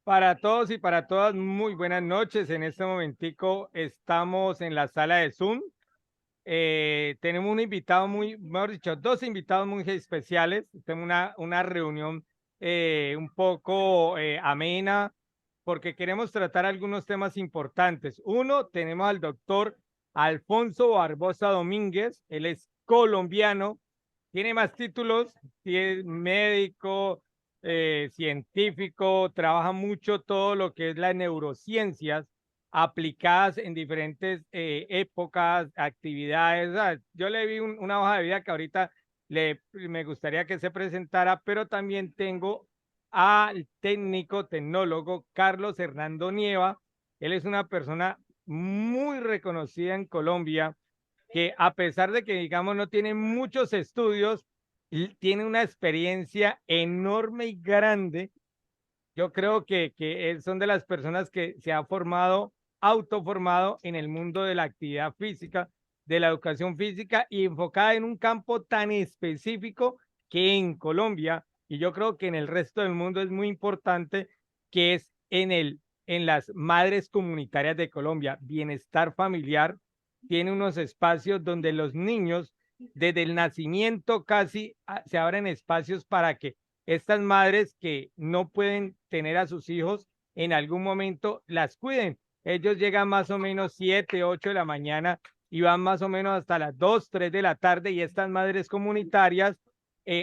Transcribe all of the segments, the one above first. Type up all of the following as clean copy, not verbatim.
Para todos y para todas, muy buenas noches. En este momentico estamos en la sala de Zoom. Tenemos un invitado muy, mejor dicho, dos invitados muy especiales. Tenemos una reunión un poco amena porque queremos tratar algunos temas importantes. Uno, tenemos al doctor Alfonso Barbosa Domínguez. Él es colombiano, tiene más títulos, es médico, científico, trabaja mucho todo lo que es las neurociencias aplicadas en diferentes épocas, actividades. Yo le vi una hoja de vida que ahorita me gustaría que se presentara, pero también tengo al técnico, tecnólogo Carlos Hernando Nieva. Él es una persona muy reconocida en Colombia, que a pesar de que, digamos, no tiene muchos estudios, tiene una experiencia enorme y grande. Yo creo que son de las personas que se ha formado, autoformado en el mundo de la actividad física, de la educación física y enfocada en un campo tan específico que en Colombia, y yo creo que en el resto del mundo es muy importante, que es en las madres comunitarias de Colombia. Bienestar familiar tiene unos espacios donde los niños, desde el nacimiento casi, se abren espacios para que estas madres que no pueden tener a sus hijos en algún momento las cuiden. Ellos llegan más o menos 7, 8 de la mañana y van más o menos hasta las 2, 3 de la tarde, y estas madres comunitarias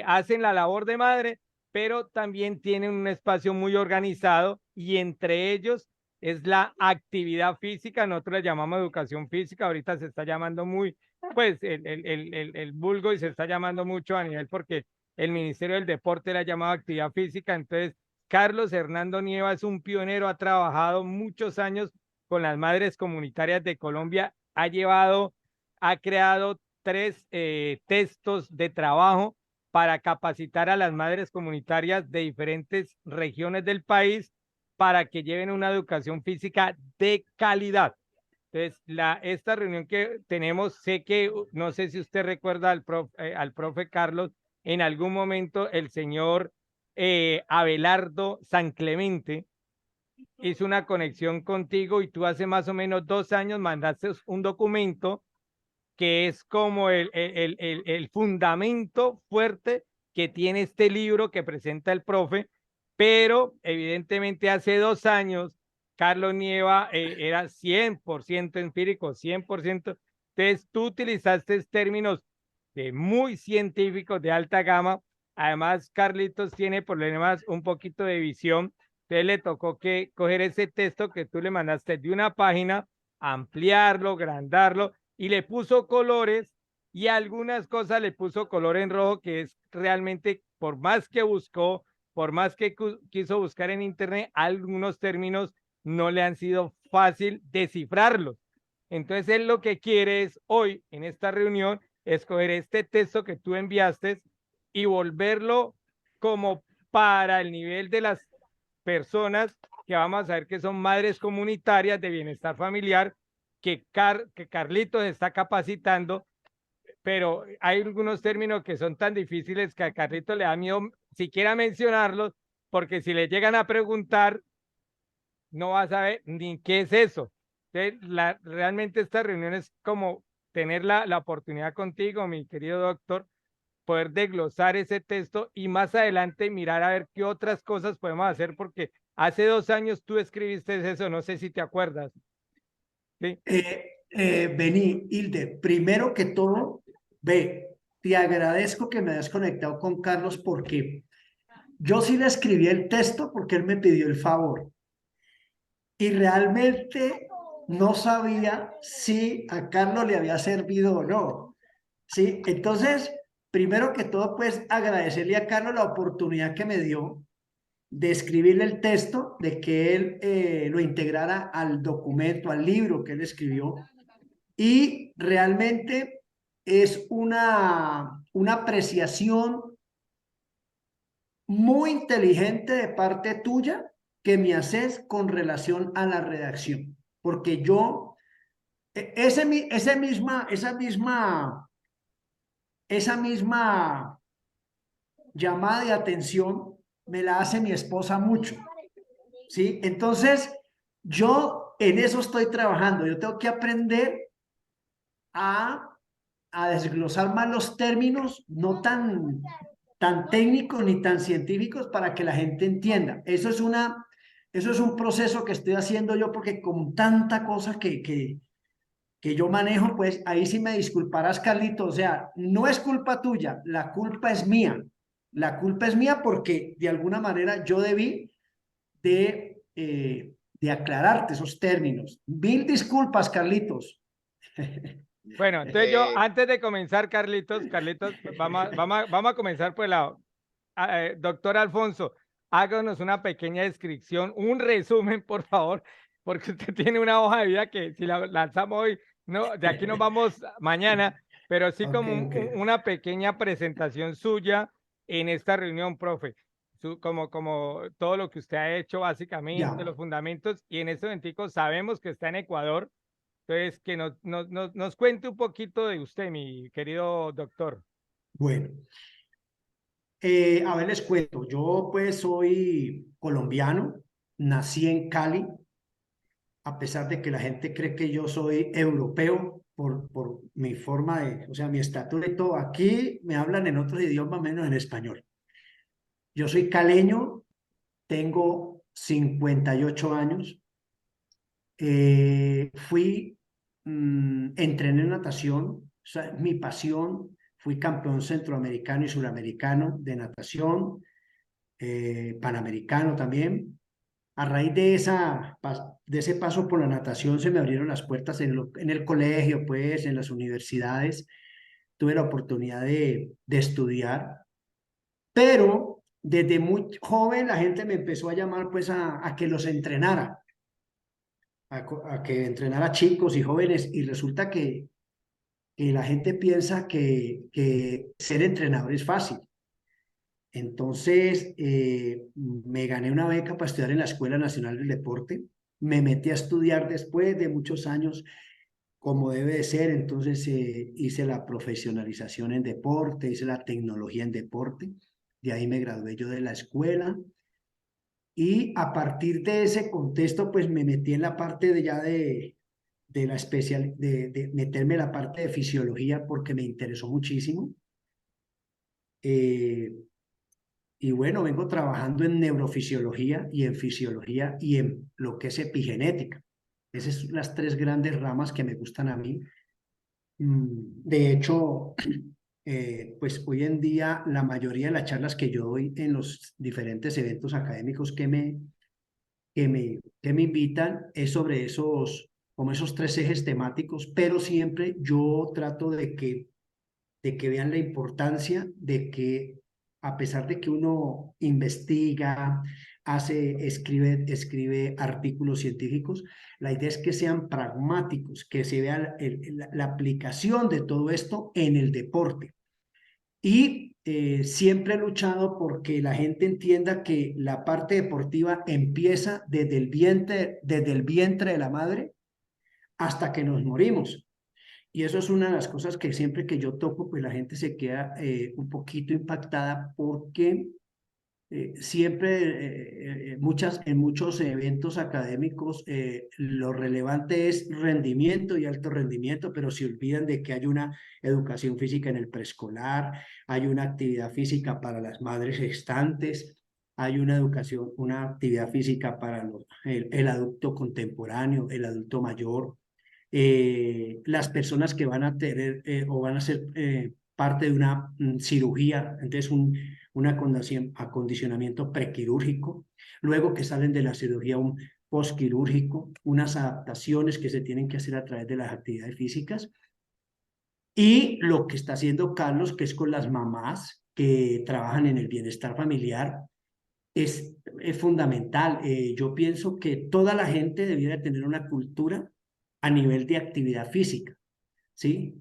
hacen la labor de madre, pero también tienen un espacio muy organizado, y entre ellos es la actividad física. Nosotros le llamamos educación física, ahorita se está llamando muy, pues el vulgo, y se está llamando mucho a nivel porque el Ministerio del Deporte la ha llamado actividad física. Entonces, Carlos Hernando Nieva es un pionero, ha trabajado muchos años con las madres comunitarias de Colombia, ha creado tres textos de trabajo para capacitar a las madres comunitarias de diferentes regiones del país para que lleven una educación física de calidad. Entonces, esta reunión que tenemos, sé que, no sé si usted recuerda al profe Carlos, en algún momento el señor Abelardo San Clemente hizo una conexión contigo, y tú hace más o menos 2 años mandaste un documento que es como el fundamento fuerte que tiene este libro que presenta el profe, pero evidentemente hace 2 años Carlos Nieva era 100% empírico, 100%. Entonces tú utilizaste términos muy científicos de alta gama. Además, Carlitos tiene problemas un poquito de visión, entonces le tocó que coger ese texto que tú le mandaste de una página, ampliarlo, agrandarlo, y le puso colores, y algunas cosas le puso color en rojo, que es realmente, por más que buscó, por más que quiso buscar en internet, algunos términos no le han sido fácil descifrarlos. Entonces él lo que quiere es hoy en esta reunión escoger este texto que tú enviaste y volverlo como para el nivel de las personas que vamos a ver que son madres comunitarias de bienestar familiar, que Carlitos está capacitando, pero hay algunos términos que son tan difíciles que a Carlitos le da miedo siquiera mencionarlos, porque si le llegan a preguntar, no va a saber ni qué es eso. Entonces, realmente esta reunión es como tener la oportunidad contigo, mi querido doctor, poder desglosar ese texto y más adelante mirar a ver qué otras cosas podemos hacer, porque hace 2 años tú escribiste eso, no sé si te acuerdas. ¿Sí? Vení, Hilde, primero que todo, ve, te agradezco que me hayas conectado con Carlos porque yo sí le escribí el texto porque él me pidió el favor y realmente no sabía si a Carlos le había servido o no. Sí, entonces, primero que todo, pues agradecerle a Carlos la oportunidad que me dio de escribirle el texto, de que él lo integrara al documento, al libro que él escribió. Y realmente es una apreciación muy inteligente de parte tuya que me haces con relación a la redacción. Porque yo, esa misma llamada de atención me la hace mi esposa mucho. ¿sí? Entonces, yo en eso estoy trabajando. Yo tengo que aprender a, a desglosar más los términos, no tan técnicos ni tan científicos para que la gente entienda. Eso es un proceso que estoy haciendo yo porque con tanta cosa que yo manejo, pues ahí sí me disculparás, Carlito. O sea, no es culpa tuya, la culpa es mía. La culpa es mía porque de alguna manera yo debí de aclararte esos términos. Mil disculpas, Carlitos. Bueno, entonces yo, antes de comenzar, Carlitos, vamos a comenzar por el lado. Doctor Alfonso, háganos una pequeña descripción, un resumen, por favor, porque usted tiene una hoja de vida que si la lanzamos hoy, no, de aquí nos vamos mañana, pero sí Ok, como ok. una pequeña presentación suya en esta reunión, profe. Como todo lo que usted ha hecho, básicamente, Ya, los fundamentos, y en este momento sabemos que está en Ecuador, entonces que nos cuente un poquito de usted, mi querido doctor. bueno. A ver, les cuento. Yo pues soy colombiano, nací en Cali, a pesar de que la gente cree que yo soy europeo por mi forma de, o sea, mi estatura y todo. Aquí me hablan en otros idiomas menos en español. Yo soy caleño, tengo 58 años. Entrené natación, o sea, mi pasión. Fui campeón centroamericano y suramericano de natación, panamericano también. A raíz de ese paso por la natación se me abrieron las puertas en el colegio, pues, en las universidades. Tuve la oportunidad de estudiar, pero desde muy joven la gente me empezó a llamar, pues, a que los entrenara, a que entrenara chicos y jóvenes, y resulta que la gente piensa que ser entrenador es fácil. Entonces, me gané una beca para estudiar en la Escuela Nacional del Deporte. Me metí a estudiar después de muchos años, como debe de ser. Entonces, hice la profesionalización en deporte, hice la tecnología en deporte. De ahí me gradué yo de la escuela. Y a partir de ese contexto, pues me metí en la parte de la especial, de meterme en la parte de fisiología porque me interesó muchísimo. Eh, Y bueno, vengo trabajando en neurofisiología y en fisiología y en lo que es epigenética. Esas son las tres grandes ramas que me gustan a mí. De hecho, pues hoy en día la mayoría de las charlas que yo doy en los diferentes eventos académicos que me invitan es sobre como esos tres ejes temáticos, pero siempre yo trato de que vean la importancia de que a pesar de que uno investiga, escribe artículos científicos, la idea es que sean pragmáticos, que se vea la aplicación de todo esto en el deporte. Y siempre he luchado porque la gente entienda que la parte deportiva empieza desde el vientre de la madre hasta que nos morimos. Y eso es una de las cosas que siempre que yo toco, pues la gente se queda un poquito impactada porque siempre, en muchos eventos académicos, lo relevante es rendimiento y alto rendimiento, pero se olvidan de que hay una educación física en el preescolar, hay una actividad física para las madres gestantes, hay una educación, una actividad física para el adulto contemporáneo, el adulto mayor, las personas que van a tener o van a ser parte de una cirugía, entonces un acondicionamiento prequirúrgico, luego que salen de la cirugía un postquirúrgico, unas adaptaciones que se tienen que hacer a través de las actividades físicas y lo que está haciendo Carlos, que es con las mamás que trabajan en el bienestar familiar, es fundamental. Yo pienso que toda la gente debiera tener una cultura a nivel de actividad física, ¿sí?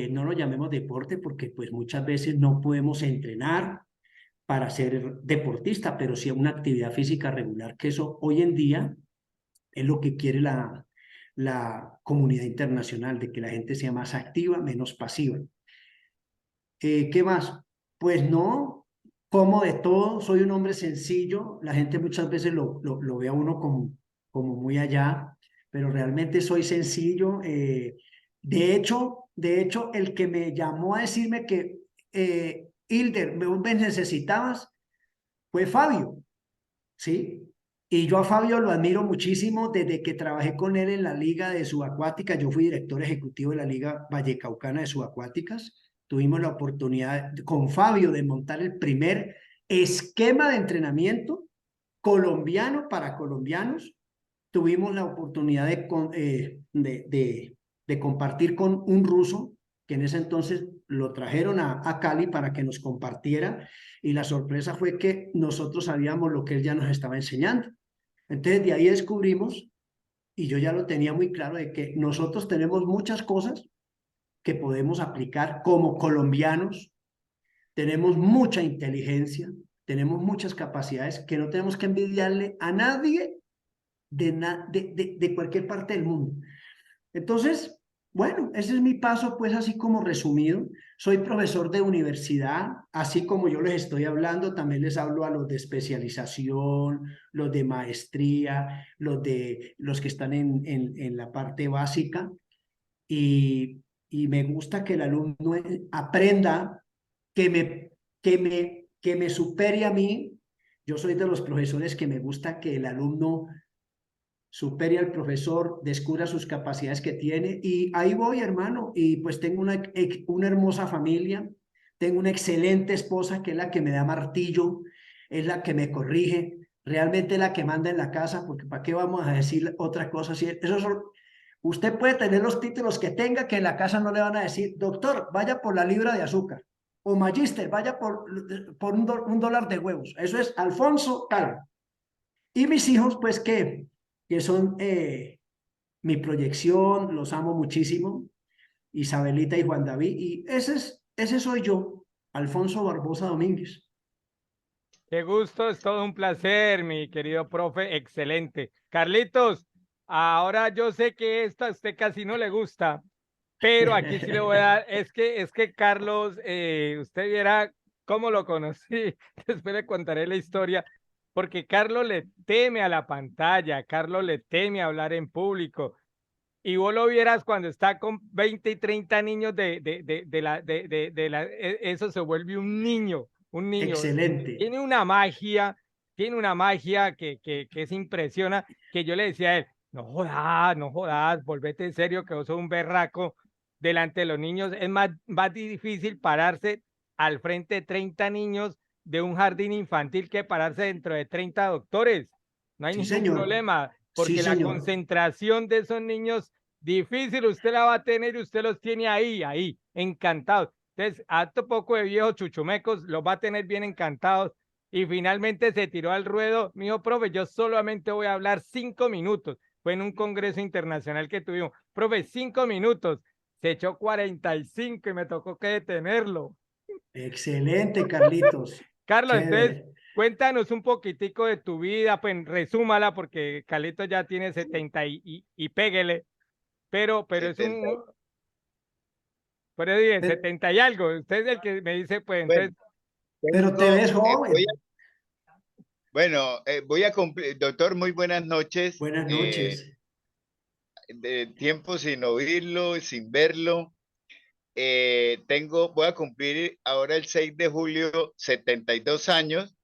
No lo llamemos deporte porque pues muchas veces no podemos entrenar para ser deportista, pero sí una actividad física regular, que eso hoy en día es lo que quiere la comunidad internacional, de que la gente sea más activa, menos pasiva. ¿Qué más? Pues no. como de todo, soy un hombre sencillo, la gente muchas veces lo ve a uno como muy allá, pero realmente soy sencillo. De hecho, el que me llamó a decirme que, Hilder, me necesitabas, fue Fabio, ¿sí? Y yo a Fabio lo admiro muchísimo desde que trabajé con él en la Liga de Subacuática. Yo fui director ejecutivo de la Liga Vallecaucana de Subacuáticas. Tuvimos la oportunidad con Fabio de montar el primer esquema de entrenamiento colombiano para colombianos. Tuvimos la oportunidad de compartir con un ruso que en ese entonces lo trajeron a Cali para que nos compartiera, y la sorpresa fue que nosotros sabíamos lo que él ya nos estaba enseñando. Entonces de ahí descubrimos, y yo ya lo tenía muy claro, de que nosotros tenemos muchas cosas que podemos aplicar como colombianos, tenemos mucha inteligencia, tenemos muchas capacidades que no tenemos que envidiarle a nadie de cualquier parte del mundo. Entonces, bueno, ese es mi paso, pues así como resumido. Soy profesor de universidad, así como yo les estoy hablando, también les hablo a los de especialización, los de maestría, los que están en la parte básica, y me gusta que el alumno aprenda, que me supere a mí. Yo soy de los profesores que me gusta que el alumno supere al profesor, descubra sus capacidades que tiene, y ahí voy, hermano, y pues tengo una hermosa familia, tengo una excelente esposa que es la que me da martillo, es la que me corrige, realmente es la que manda en la casa, porque ¿para qué vamos a decir otra cosa? Si eso usted puede tener los títulos que tenga, que en la casa no le van a decir, doctor, vaya por la libra de azúcar, o magíster, vaya por un dólar de huevos. Eso es Alfonso tal. Y mis hijos, pues, que son mi proyección, los amo muchísimo, Isabelita y Juan David, y ese soy yo, Alfonso Barbosa Domínguez. Qué gusto, es todo un placer, mi querido profe, excelente. Carlitos, ahora yo sé que esta a usted casi no le gusta, pero aquí sí le voy a dar, es que Carlos, usted viera cómo lo conocí, después le contaré la historia, porque Carlos le teme a la pantalla, Carlos le teme a hablar en público, y vos lo vieras cuando está con 20 y 30 niños eso se vuelve un niño. Excelente. Tiene una magia, que es impresiona, que yo le decía a él, no jodas, volvete en serio que vos sos un berraco delante de los niños. Es más difícil pararse al frente de 30 niños de un jardín infantil que pararse dentro de 30 doctores. No hay Sí, ningún señor. problema, Sí, porque la señor. concentración de esos niños difícil usted la va a tener y usted los tiene ahí, encantados. Entonces, harto poco de viejos chuchumecos los va a tener bien encantados. Y finalmente se tiró al ruedo. Me dijo, profe, yo solamente voy a hablar 5 minutos. Fue en un congreso internacional que tuvimos. Profe, 5 minutos. Se echó 45 y me tocó que detenerlo. Excelente, Carlitos. Carlos, entonces, Chévere. cuéntanos un poquitico de tu vida, pues resúmala, porque Carlitos ya tiene 70 y péguele, pero es 70. un, por eso dije, Pero, 70 y algo. Usted es el que me dice, pues Bueno, entonces, pero te tengo, ves joven. voy a cumplir, doctor, muy buenas noches. Buenas noches. De tiempo sin oírlo, sin verlo. Voy a cumplir ahora el 6 de julio 72 años,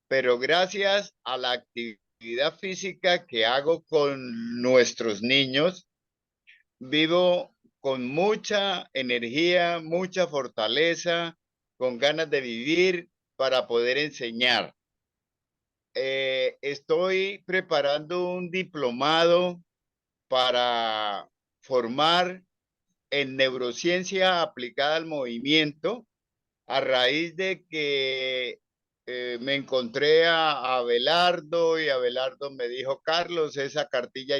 pero gracias a la actividad física que hago con nuestros niños, vivo con mucha energía, mucha fortaleza, con ganas de vivir para poder enseñar. Estoy preparando un diplomado para formar en neurociencia aplicada al movimiento a raíz de que me encontré a Abelardo, y Abelardo me dijo, Carlos, esa cartilla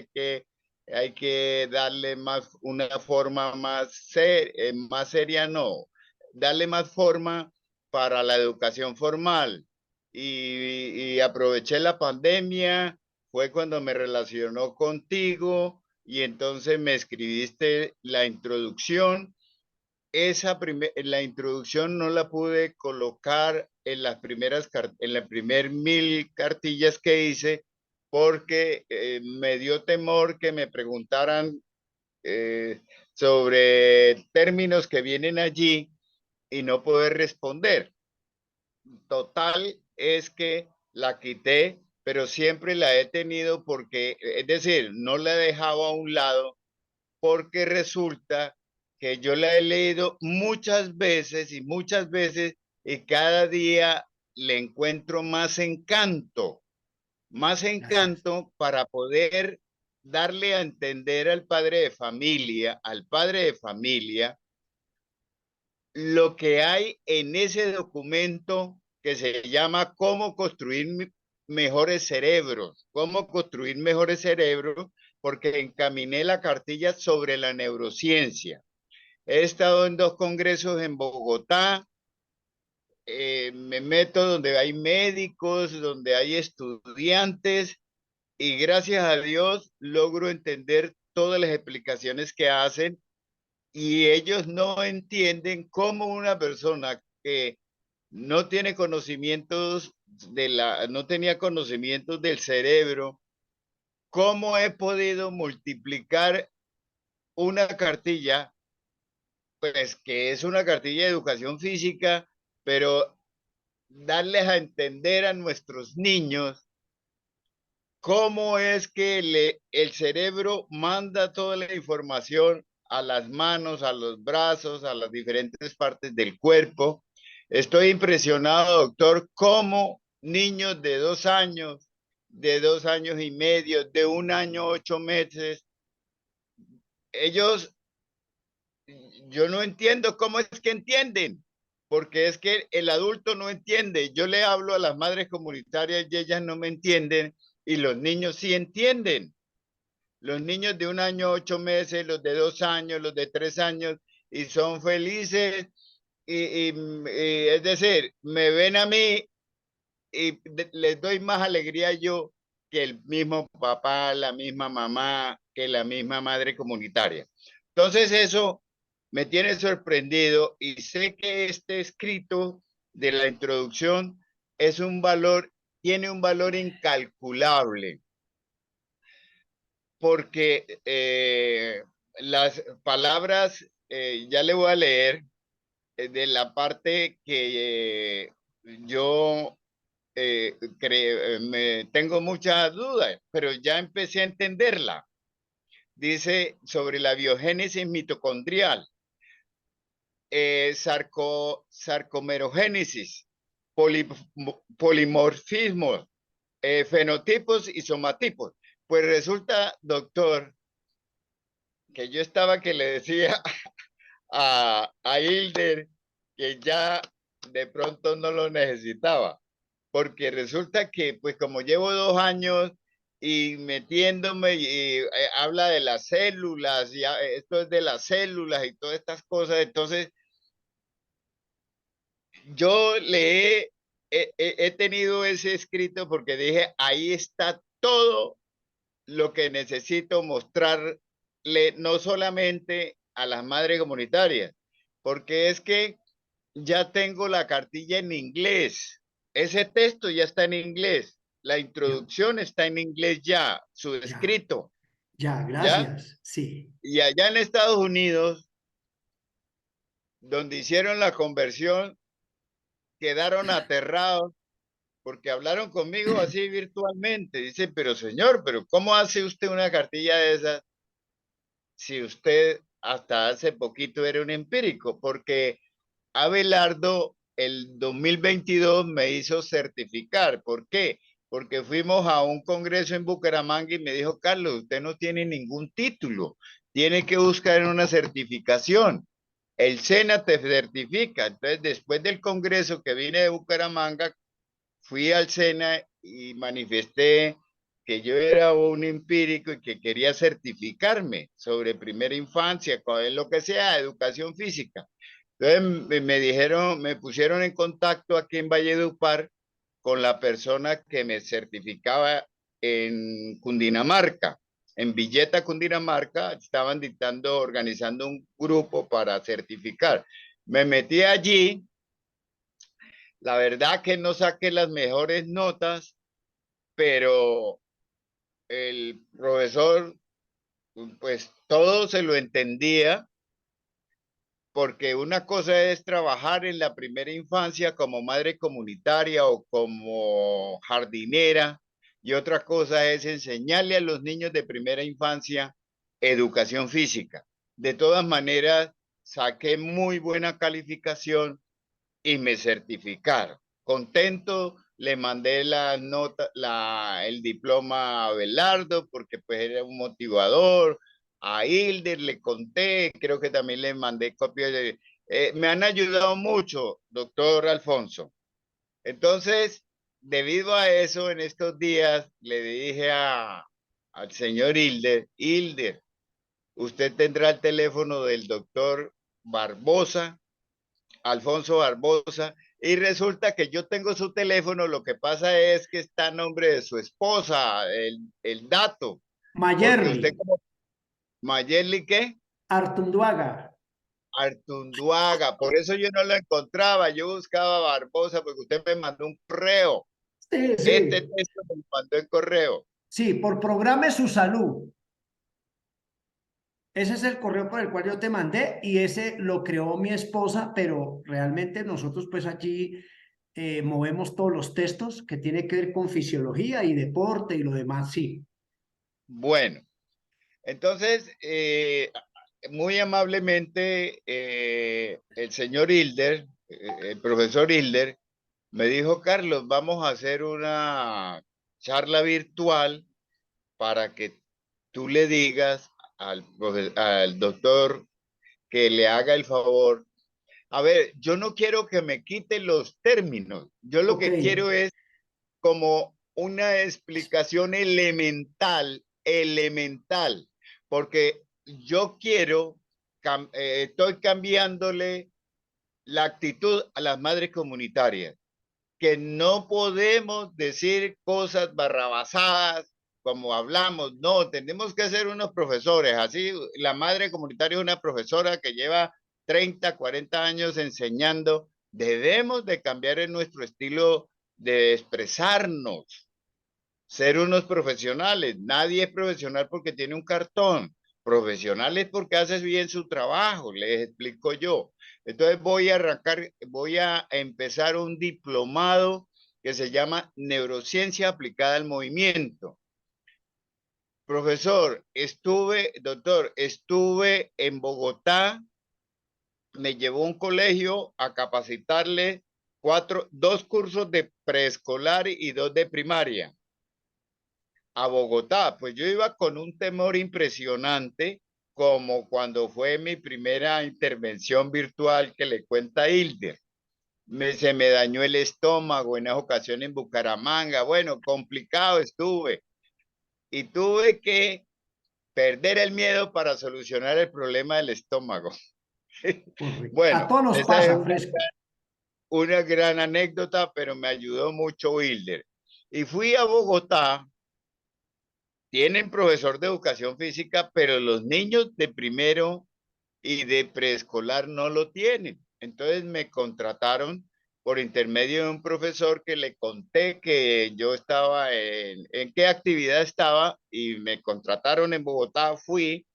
hay que darle una forma más seria, no, darle más forma para la educación formal. Y aproveché la pandemia, fue cuando me relacionó contigo y entonces me escribiste la introducción. La introducción no la pude colocar en las en las primer 1000 cartillas que hice, porque me dio temor que me preguntaran sobre términos que vienen allí y no poder responder. Total es que la quité, pero siempre la he tenido porque, es decir, no la he dejado a un lado porque resulta que yo la he leído muchas veces y cada día le encuentro más Gracias. encanto para poder darle a entender al padre de familia, lo que hay en ese documento que se llama Cómo construir mejores cerebros, porque encaminé la cartilla sobre la neurociencia. He estado en 2 congresos en Bogotá, me meto donde hay médicos, donde hay estudiantes, y gracias a Dios logro entender todas las explicaciones que hacen, y ellos no entienden cómo una persona que no tiene conocimientos no tenía conocimientos del cerebro, cómo he podido multiplicar una cartilla, pues que es una cartilla de educación física, pero darles a entender a nuestros niños cómo es que el cerebro manda toda la información a las manos, a los brazos, a las diferentes partes del cuerpo. Estoy impresionado, doctor, cómo niños de 2 años, de 2 años y medio, de 1 año, 8 meses, ellos, yo no entiendo cómo es que entienden, porque es que el adulto no entiende. Yo le hablo a las madres comunitarias y ellas no me entienden, y los niños sí entienden. Los niños de 1 año, 8 meses, los de 2 años, los de 3 años, y son felices. Es decir, me ven a mí y les doy más alegría yo que el mismo papá, la misma mamá, que la misma madre comunitaria. Entonces eso me tiene sorprendido, y sé que este escrito de la introducción es un valor, tiene un valor incalculable, porque las palabras, ya le voy a leer de la parte que yo tengo muchas dudas, pero ya empecé a entenderla. Dice sobre la biogénesis mitocondrial, sarcomerogénesis, poli, polimorfismos, fenotipos y somatipos. Pues resulta, doctor, que yo estaba que le decía a Hilder que ya de pronto no lo necesitaba, porque resulta que pues como llevo 2 años y metiéndome y habla de las células, y esto es de las células y todas estas cosas, entonces yo he tenido ese escrito porque dije, ahí está todo lo que necesito mostrarle, no solamente a las madres comunitarias, porque es que ya tengo la cartilla en inglés. Ese texto ya está en inglés. La Ya, introducción está en inglés ya, su ya, escrito, ya, ¿ya? gracias. Sí, Y allá en Estados Unidos, donde hicieron la conversión, quedaron aterrados porque hablaron conmigo así virtualmente. Dice, pero señor, pero ¿cómo hace usted una cartilla de esas si usted hasta hace poquito era un empírico? Porque Abelardo el 2022 me hizo certificar. ¿Por qué? Porque fuimos a un congreso en Bucaramanga y me dijo, Carlos, usted no tiene ningún título, tiene que buscar una certificación. El SENA te certifica. Entonces, después del congreso que vine de Bucaramanga, fui al SENA y manifesté que yo era un empírico y que quería certificarme sobre primera infancia, lo que sea, educación física. Entonces me dijeron, me pusieron en contacto aquí en Valledupar con la persona que me certificaba en Cundinamarca. En Villeta, Cundinamarca, estaban dictando, organizando un grupo para certificar. Me metí allí La verdad que no saqué las mejores notas, pero el profesor, pues todo se lo entendía, porque una cosa es trabajar en la primera infancia como madre comunitaria o como jardinera, y otra cosa es enseñarle a los niños de primera infancia educación física. De todas maneras, saqué muy buena calificación y me certificaron. Contento, le mandé la nota, el diploma a Abelardo, porque pues era un motivador. A Hilder le conté, creo que también le mandé copias de... me han ayudado mucho, doctor Alfonso. Entonces, debido a eso, en estos días le dije al señor Hilder, Hilder, usted tendrá el teléfono del doctor Barbosa, Alfonso Barbosa, y resulta que yo tengo su teléfono, lo que pasa es que está a nombre de su esposa, el dato, porque Mayerly, usted como Mayerly, ¿qué? Artunduaga. Artunduaga, por eso yo no lo encontraba, yo buscaba Barbosa porque usted me mandó un correo, Sí, este sí, texto me lo mandó en correo. sí, por Programe Su Salud. Ese es el correo por el cual yo te mandé y ese lo creó mi esposa, pero realmente nosotros pues allí movemos todos los textos que tiene que ver con fisiología y deporte y lo demás, sí. Bueno, entonces, muy amablemente, el señor Hilder, el profesor Hilder, me dijo, Carlos, vamos a hacer una charla virtual para que tú le digas al doctor que le haga el favor. A ver, yo no quiero que me quite los términos. Yo lo Ok, que quiero es como una explicación elemental, elemental, porque yo quiero, estoy cambiándole la actitud a las madres comunitarias, que no podemos decir cosas barrabasadas como hablamos, no, tenemos que ser unos profesores, así la madre comunitaria es una profesora que lleva 30, 40 años enseñando, debemos de cambiar en nuestro estilo de expresarnos, ser unos profesionales. Nadie es profesional porque tiene un cartón. Profesional es porque haces bien su trabajo, les explico yo. Entonces voy a arrancar, voy a empezar un diplomado que se llama Neurociencia aplicada al movimiento. Profesor, doctor, estuve en Bogotá, me llevó a un colegio a capacitarle dos cursos de preescolar y dos de primaria a Bogotá. Pues yo iba con un temor impresionante, como cuando fue mi primera intervención virtual que le cuenta Hilder. Se me dañó el estómago en esa ocasión en Bucaramanga. Bueno, complicado estuve. Y tuve que perder el miedo para solucionar el problema del estómago. correcto. A Bueno, todos nos esa es pasa, fresco. una gran anécdota, pero me ayudó mucho Hilder. Y fui a Bogotá. Tienen profesor de educación física, pero los niños de primero y de preescolar no lo tienen. Entonces me contrataron por intermedio de un profesor que le conté que yo estaba en qué actividad estaba y me contrataron en Bogotá, fui,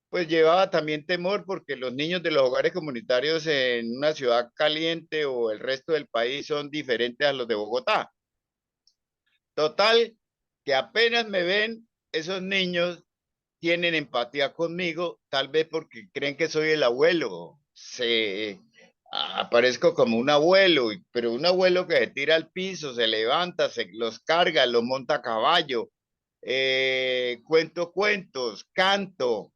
pues llevaba también temor porque los niños de los hogares comunitarios en una ciudad caliente o el resto del país son diferentes a los de Bogotá. Total, que apenas me ven, esos niños tienen empatía conmigo, tal vez porque creen que soy el abuelo. Aparezco como un abuelo, pero un abuelo que se tira al piso, se levanta, se los carga, los monta a caballo, cuento cuentos, canto.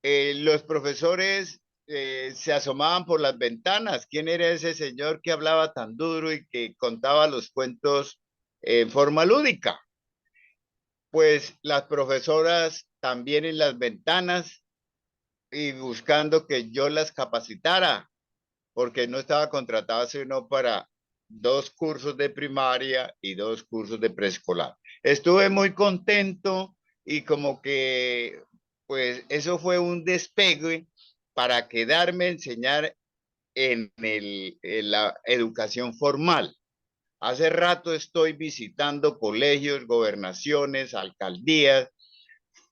Los profesores se asomaban por las ventanas. ¿Quién era ese señor que hablaba tan duro y que contaba los cuentos en forma lúdica? Pues las profesoras también en las ventanas y buscando que yo las capacitara, porque no estaba contratada sino para dos cursos de primaria y dos cursos de preescolar. Estuve muy contento y como que, pues eso fue un despegue para quedarme a enseñar en la educación formal. Hace rato estoy visitando colegios, gobernaciones, alcaldías.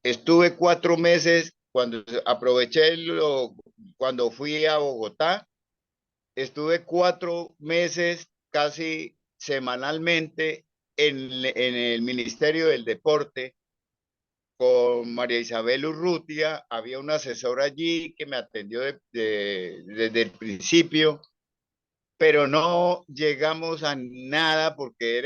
Estuve 4 meses cuando aproveché cuando fui a Bogotá. Estuve 4 meses casi semanalmente en el Ministerio del Deporte con María Isabel Urrutia. Había un asesor allí que me atendió desde el principio, pero no llegamos a nada porque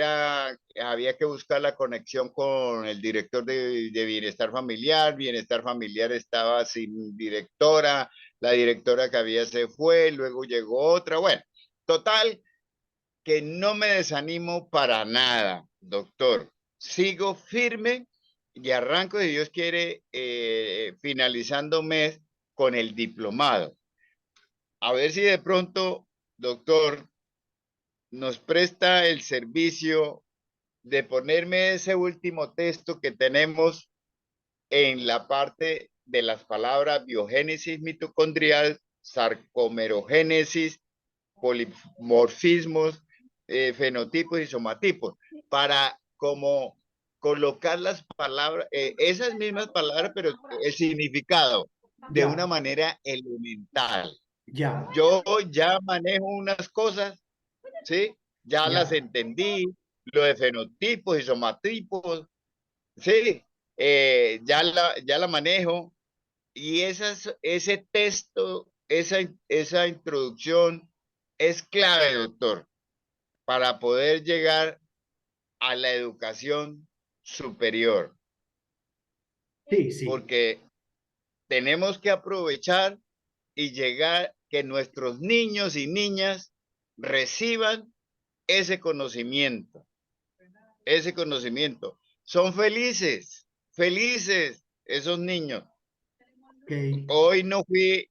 había que buscar la conexión con el director de Bienestar Familiar. Bienestar Familiar estaba sin directora, la directora que había se fue, luego llegó otra. Bueno, total, que no me desanimo para nada, doctor. Sigo firme y arranco, si Dios quiere, finalizando mes con el diplomado. A ver si de pronto, doctor, nos presta el servicio de ponerme ese último texto que tenemos en la parte de las palabras biogénesis mitocondrial, sarcomerogénesis, polimorfismos, fenotipos y somatipos, para como colocar las palabras, esas mismas palabras, pero el significado de una Ya, manera elemental. ya, Yo ya manejo unas cosas, ¿sí? Ya las ya. entendí, lo de fenotipos y somatipos, ¿sí? Ya la manejo, y ese texto, esa introducción es clave, doctor, para poder llegar a la educación superior, Sí, sí. porque tenemos que aprovechar y llegar que nuestros niños y niñas reciban ese conocimiento, ese conocimiento. Son felices, felices esos niños. Ok. Hoy no fui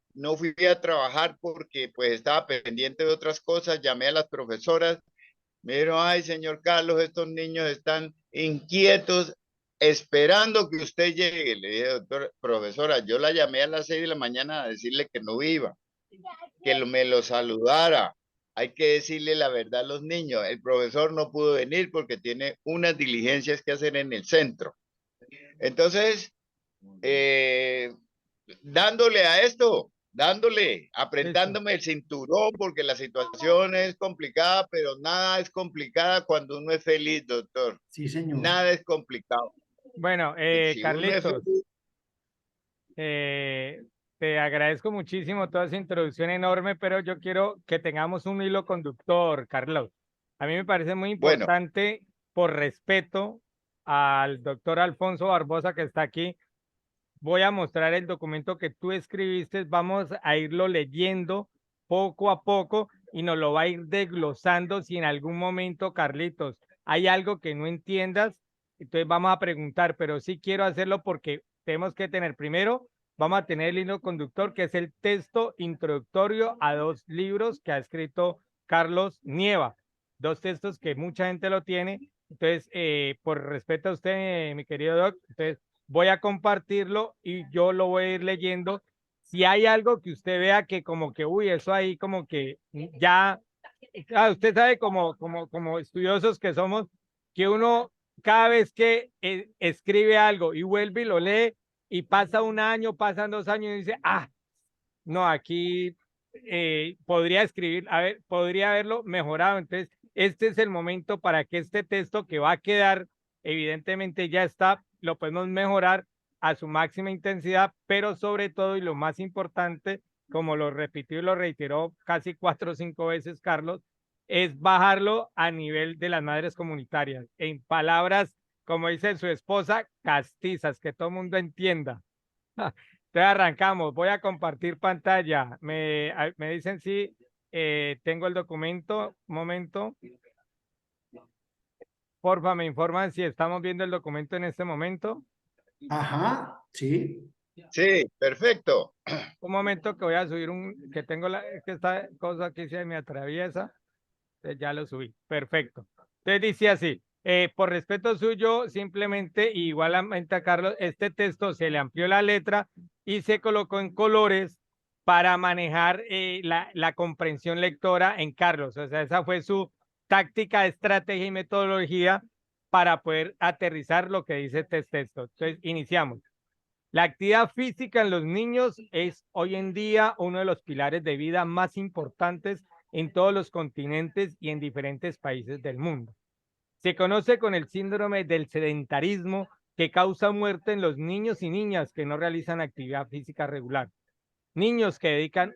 a trabajar porque pues estaba pendiente de otras cosas. Llamé a las profesoras. Me dijeron, ay, señor Carlos, estos niños están inquietos esperando que usted llegue. Le dije, doctor, profesora, yo la llamé a las 6 de la mañana a decirle que no iba, que me lo saludara. Hay que decirle la verdad a los niños. El profesor no pudo venir porque tiene unas diligencias que hacer en el centro. Entonces, eh, dándole a esto, dándole, Listo. apretándome el cinturón, porque la situación es complicada, pero nada es complicada cuando uno es feliz, doctor. Sí, señor. Nada es complicado. Bueno, Si uno es Carlitos, feliz, eh, te agradezco muchísimo toda esa introducción enorme, pero yo quiero que tengamos un hilo conductor, Carlos. A mí me parece muy bueno, importante, por respeto al doctor Alfonso Barbosa que está aquí, voy a mostrar el documento que tú escribiste, vamos a irlo leyendo poco a poco y nos lo va a ir desglosando si en algún momento, Carlitos, hay algo que no entiendas, entonces vamos a preguntar, pero sí quiero hacerlo porque tenemos que tener primero, vamos a tener el hilo conductor, que es el texto introductorio a 2 libros que ha escrito Carlos Nieva, 2 textos que mucha gente lo tiene, entonces, por respeto a usted, mi querido Doc, entonces voy a compartirlo y yo lo voy a ir leyendo. Si hay algo que usted vea que como que, uy, eso ahí como que ya, usted sabe como estudiosos que somos, que uno cada vez que escribe algo y vuelve y lo lee y pasa un año, pasan 2 años y dice, no, aquí podría escribir, a ver, podría haberlo mejorado. Entonces, este es el momento para que este texto que va a quedar, evidentemente ya está, lo podemos mejorar a su máxima intensidad, pero sobre todo y lo más importante, como lo repitió y lo reiteró casi 4 o 5 veces Carlos, es bajarlo a nivel de las madres comunitarias, en palabras, como dice su esposa, castizas, que todo el mundo entienda. Entonces arrancamos, voy a compartir pantalla. Me dicen si tengo el documento. Un momento. Porfa, me informan si estamos viendo el documento en este momento. Ajá, sí. sí, perfecto. Un momento que voy a subir que tengo es que esta cosa aquí se me atraviesa. Ya lo subí. Perfecto. Entonces dice así, por respeto suyo, simplemente, igualmente a Carlos, este texto se le amplió la letra y se colocó en colores para manejar la comprensión lectora en Carlos. O sea, esa fue su táctica, estrategia y metodología para poder aterrizar lo que dice este texto. Entonces, iniciamos. La actividad física en los niños es hoy en día uno de los pilares de vida más importantes en todos los continentes y en diferentes países del mundo. Se conoce con el síndrome del sedentarismo que causa muerte en los niños y niñas que no realizan actividad física regular. Niños que dedican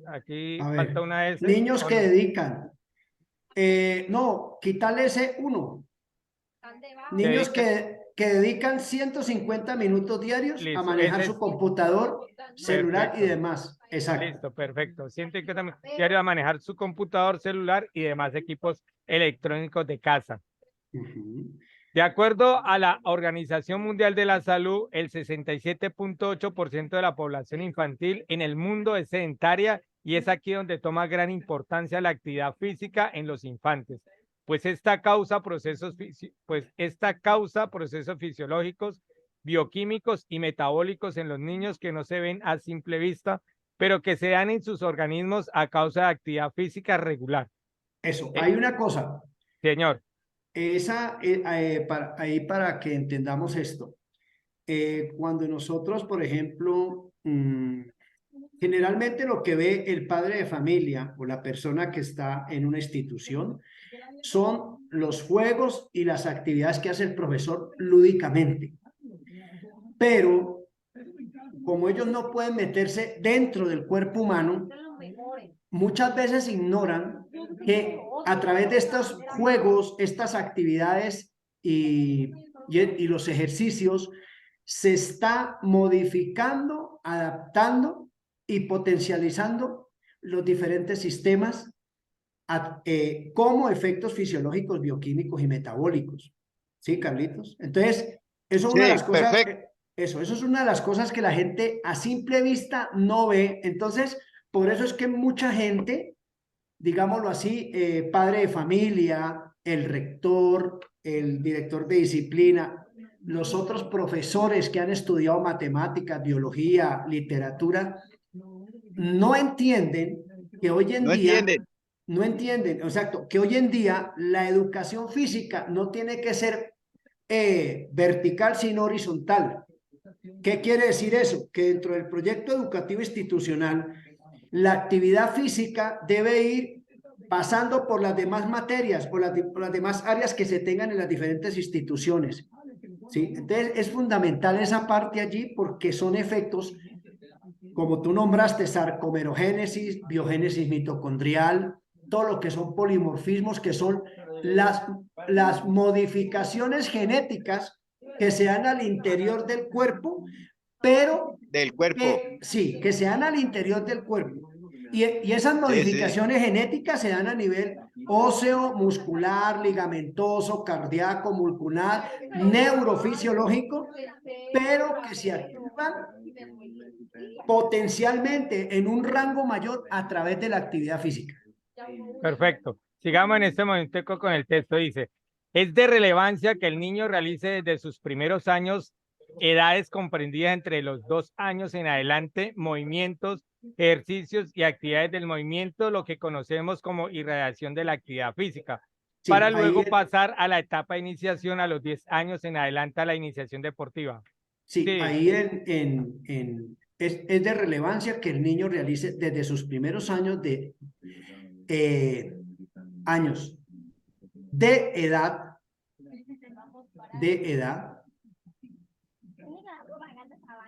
aquí A falta ver, una S. niños que dedican, no, quítale ese uno. Niños que dedican 150 minutos diarios a Listo, manejar ese su es computador, celular y perfecto. demás. Exacto. Listo, perfecto. Siento que también diario a manejar su computador, celular y demás equipos electrónicos de casa. De acuerdo a la Organización Mundial de la Salud, el 67.8% de la población infantil en el mundo es sedentaria y es aquí donde toma gran importancia la actividad física en los infantes, pues esta causa procesos fisiológicos, bioquímicos y metabólicos en los niños que no se ven a simple vista, pero que se dan en sus organismos a causa de actividad física regular. Eso, hay una cosa. Señor. Ahí para que entendamos esto. Cuando nosotros, por ejemplo, generalmente lo que ve el padre de familia o la persona que está en una institución son los juegos y las actividades que hace el profesor lúdicamente. Pero como ellos no pueden meterse dentro del cuerpo humano, muchas veces ignoran que a través de estos juegos, estas actividades y los ejercicios, se está modificando, adaptando y potencializando los diferentes sistemas como efectos fisiológicos, bioquímicos y metabólicos. ¿Sí, Carlitos? Entonces, eso es una de las cosas, perfecto. eso es una de las cosas que la gente a simple vista no ve. Entonces, por eso es que mucha gente, digámoslo así, padre de familia, el rector, el director de disciplina, los otros profesores que han estudiado matemáticas, biología, literatura, no entienden que hoy en No día, entienden. no entienden, exacto, que hoy en día la educación física no tiene que ser vertical, sino horizontal. ¿Qué quiere decir eso? Que dentro del proyecto educativo institucional, la actividad física debe ir pasando por las demás materias, por las demás áreas que se tengan en las diferentes instituciones. ¿Sí? Entonces, es fundamental esa parte allí porque son efectos, como tú nombraste, sarcomerogénesis, biogénesis mitocondrial, todo lo que son polimorfismos, que son las modificaciones genéticas que se dan al interior del cuerpo, pero Del cuerpo. sí, que se dan al interior del cuerpo. Y esas Sí, sí. modificaciones genéticas se dan a nivel óseo, muscular, ligamentoso, cardíaco, muscular, neurofisiológico, pero que se actúan potencialmente en un rango mayor a través de la actividad física. Perfecto. Sigamos en este momento con el texto. Dice, es de relevancia que el niño realice desde sus primeros años, edades comprendidas entre los 2 años en adelante, movimientos, ejercicios y actividades del movimiento, lo que conocemos como irradiación de la actividad física, Sí, para luego pasar a la etapa de iniciación a los 10 años en adelante a la iniciación deportiva. sí, Sí, ahí es de relevancia que el niño realice desde sus primeros años años de edad,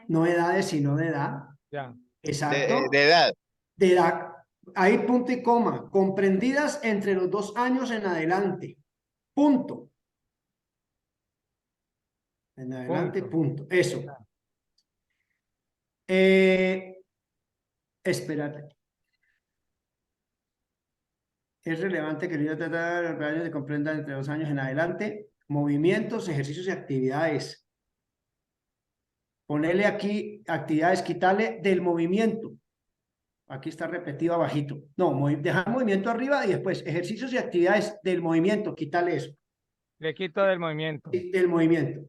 no edades, sino de edad, ya. exacto, De edad. de edad, ahí punto y coma, comprendidas entre los 2 años en adelante, punto. En adelante, punto. Eso. Espérate. Es relevante que el niño trata de los años se comprendan entre 2 años en adelante. Movimientos, ejercicios y actividades. Ponerle aquí actividades, quitarle del movimiento. Aquí está repetido abajito. No, dejar movimiento arriba y después ejercicios y actividades del movimiento. Quítale eso. Le quito del movimiento. Del movimiento.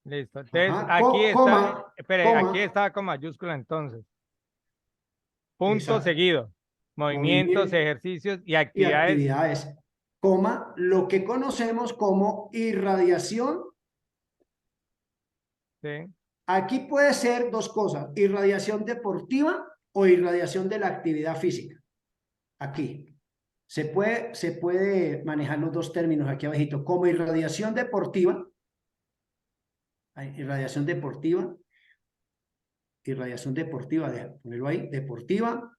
Listo. Entonces, Ajá, aquí está, coma, espere, aquí coma, estaba con mayúscula entonces. Punto exacto, seguido. Movimientos, movimiento ejercicios y y actividades. actividades, coma, lo que conocemos como irradiación. Sí. Aquí puede ser dos cosas, irradiación deportiva o irradiación de la actividad física. Aquí. Se puede manejar los dos términos aquí abajito, como irradiación deportiva, irradiación deportiva, deja ponerlo ahí, deportiva,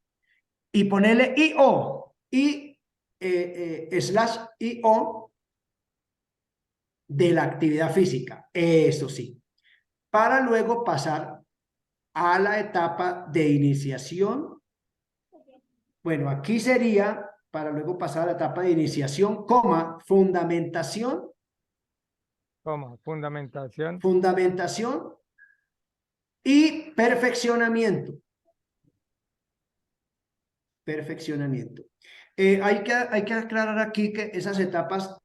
y ponerle IO, slash IO de la actividad física, eso sí, para luego pasar a la etapa de iniciación. Bueno, aquí sería para luego pasar a la etapa de iniciación, coma, fundamentación, Como fundamentación. fundamentación y perfeccionamiento. Perfeccionamiento. Hay que aclarar aquí que esas etapas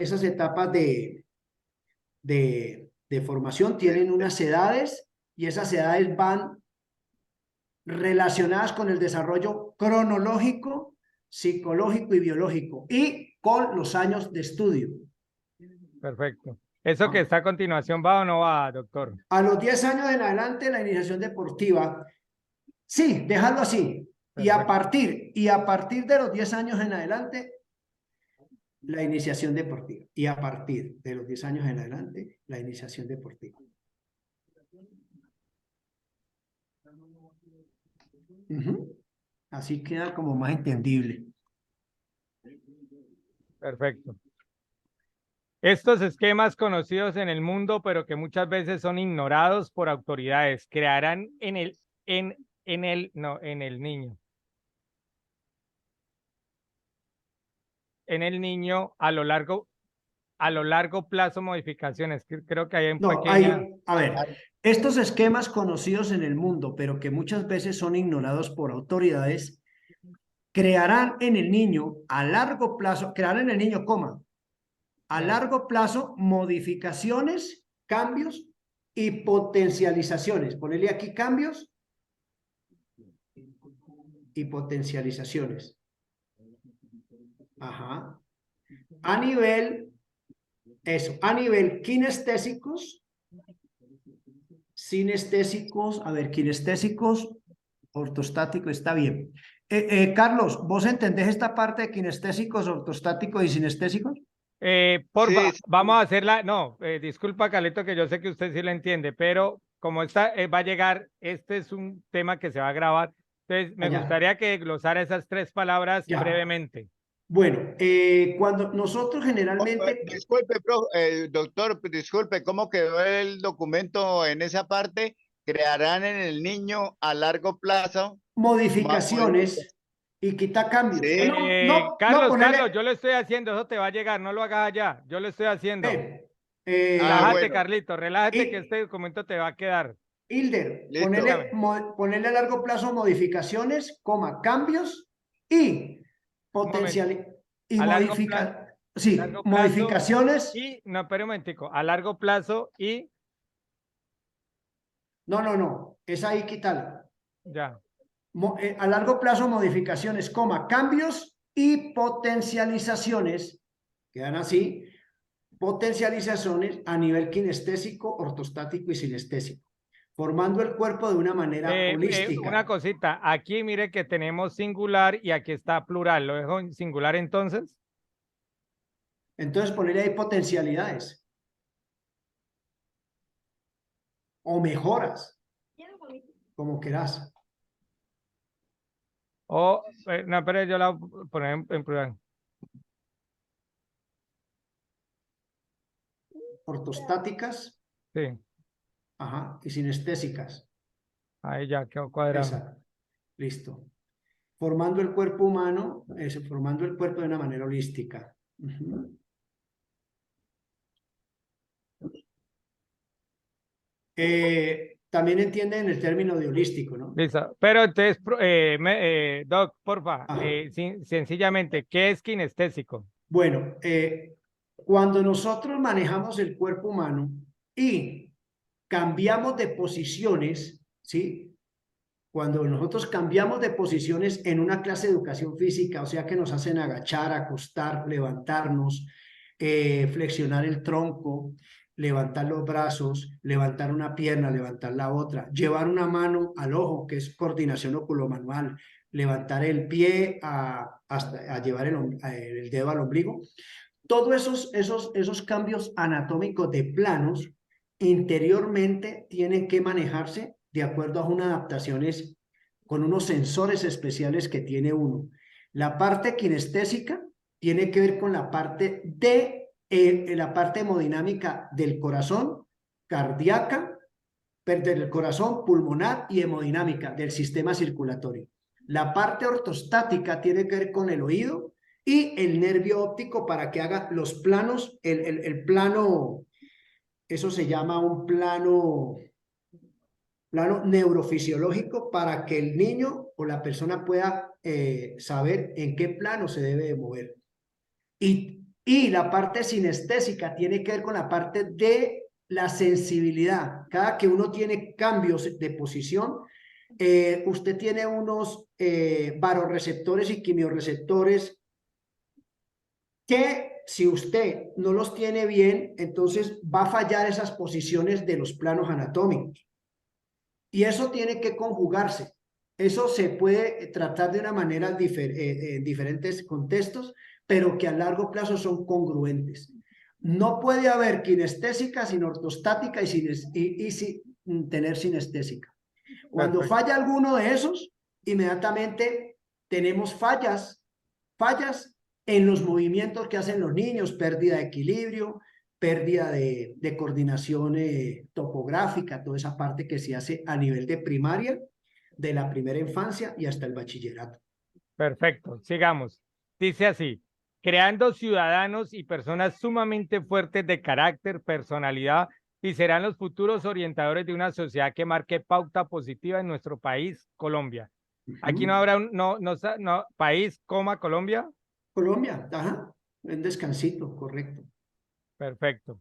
de formación tienen unas edades y esas edades van relacionadas con el desarrollo cronológico, psicológico y biológico y con los años de estudio. Perfecto. ¿Eso que Ah. está a continuación va o no va, doctor? A los 10 años en adelante, la iniciación deportiva, sí, déjalo así. Perfecto. Y a partir de los 10 años en adelante, la iniciación deportiva. Y a partir de los 10 años en adelante, la iniciación deportiva. Así queda como más entendible. Perfecto. Estos esquemas conocidos en el mundo, pero que muchas veces son ignorados por autoridades, crearán en el niño. En el niño a lo largo plazo modificaciones. Creo que hay un No, pequeña. a ver, estos esquemas conocidos en el mundo, pero que muchas veces son ignorados por autoridades, crearán en el niño a largo plazo, crearán en el niño, coma, a largo plazo modificaciones, cambios y potencializaciones. Ponerle aquí cambios y potencializaciones. Ajá. A nivel, a nivel sinestésicos, a ver, kinestésicos, ortostático, está bien. Carlos, ¿vos entendés esta parte de kinestésicos, ortostáticos y sinestésicos? Porfa, Sí, sí, vamos a hacerla. No, disculpa, Carlito, que yo sé que usted sí lo entiende, pero como esta va a llegar, este es un tema que se va a grabar. Entonces, me Allá, gustaría que glosara esas 3 palabras ya. brevemente. Bueno, cuando nosotros generalmente, disculpe, doctor, disculpe, ¿cómo quedó el documento en esa parte? Crearán en el niño a largo plazo. modificaciones y quita cambios. No, no, no, Carlos, ponele, yo lo estoy haciendo, eso te va a llegar, no lo hagas allá, yo lo estoy haciendo. Ah, Relájate, bueno, Carlito, relájate que y este documento te va a quedar. Hilder, listo. ponele, Dígame, ponele a largo plazo modificaciones, coma, cambios y un momento. potencial y A sí, largo plazo modificaciones. y, no, espera un momentico, a largo plazo y, No, no, no, esa ahí quítala. ya, A largo plazo modificaciones, coma, cambios y potencializaciones, quedan así, potencializaciones a nivel kinestésico, ortostático y sinestésico, formando el cuerpo de una manera una holística. cosita, aquí mire que tenemos singular y aquí está plural, ¿lo dejo en singular entonces? Entonces, ponerle ahí potencialidades o mejoras, como quieras. O, no, pero yo la voy a poner en plural. Ortostáticas, Sí, ajá, y sinestésicas. ahí ya quedó cuadrado. Exacto. Listo. Formando el cuerpo humano, formando el cuerpo de una manera holística. También entienden el término de holístico, ¿no? Listo. Pero entonces, Doc, porfa, Ajá. sencillamente, ¿qué es kinestésico? Bueno, cuando nosotros manejamos el cuerpo humano y cambiamos de posiciones, ¿sí? Cuando nosotros cambiamos de posiciones en una clase de educación física, o sea que nos hacen agachar, acostar, levantarnos, flexionar el tronco, levantar los brazos, levantar una pierna, levantar la otra, llevar una mano al ojo, que es coordinación oculomanual, levantar el pie hasta a llevar el dedo al ombligo. Todos esos cambios anatómicos de planos interiormente tienen que manejarse de acuerdo a unas adaptaciones con unos sensores especiales que tiene uno. La parte kinestésica tiene que ver con la parte la parte hemodinámica del corazón, cardíaca, del corazón, pulmonar y hemodinámica del sistema circulatorio. La parte ortostática tiene que ver con el oído y el nervio óptico para que haga los planos, el plano, eso se llama un plano neurofisiológico para que el niño o la persona pueda saber en qué plano se debe de mover. Y la parte sinestésica tiene que ver con la parte de la sensibilidad. Cada que uno tiene cambios de posición, usted tiene unos varoreceptores y quimiorreceptores que si usted no los tiene bien, entonces va a fallar esas posiciones de los planos anatómicos. Y eso tiene que conjugarse. Eso se puede tratar de una manera en diferentes contextos, pero que a largo plazo son congruentes. No puede haber kinestésica sin ortostática y sin tener sinestésica. Cuando Perfecto. falla alguno de esos, inmediatamente tenemos fallas en los movimientos que hacen los niños, pérdida de equilibrio, pérdida de coordinación topográfica, toda esa parte que se hace a nivel de primaria, de la primera infancia y hasta el bachillerato. Perfecto, sigamos. Dice así, creando ciudadanos y personas sumamente fuertes de carácter, personalidad y serán los futuros orientadores de una sociedad que marque pauta positiva en nuestro país, Colombia. Aquí no habrá no, país, Colombia. Colombia, ajá, un descansito, correcto. Perfecto.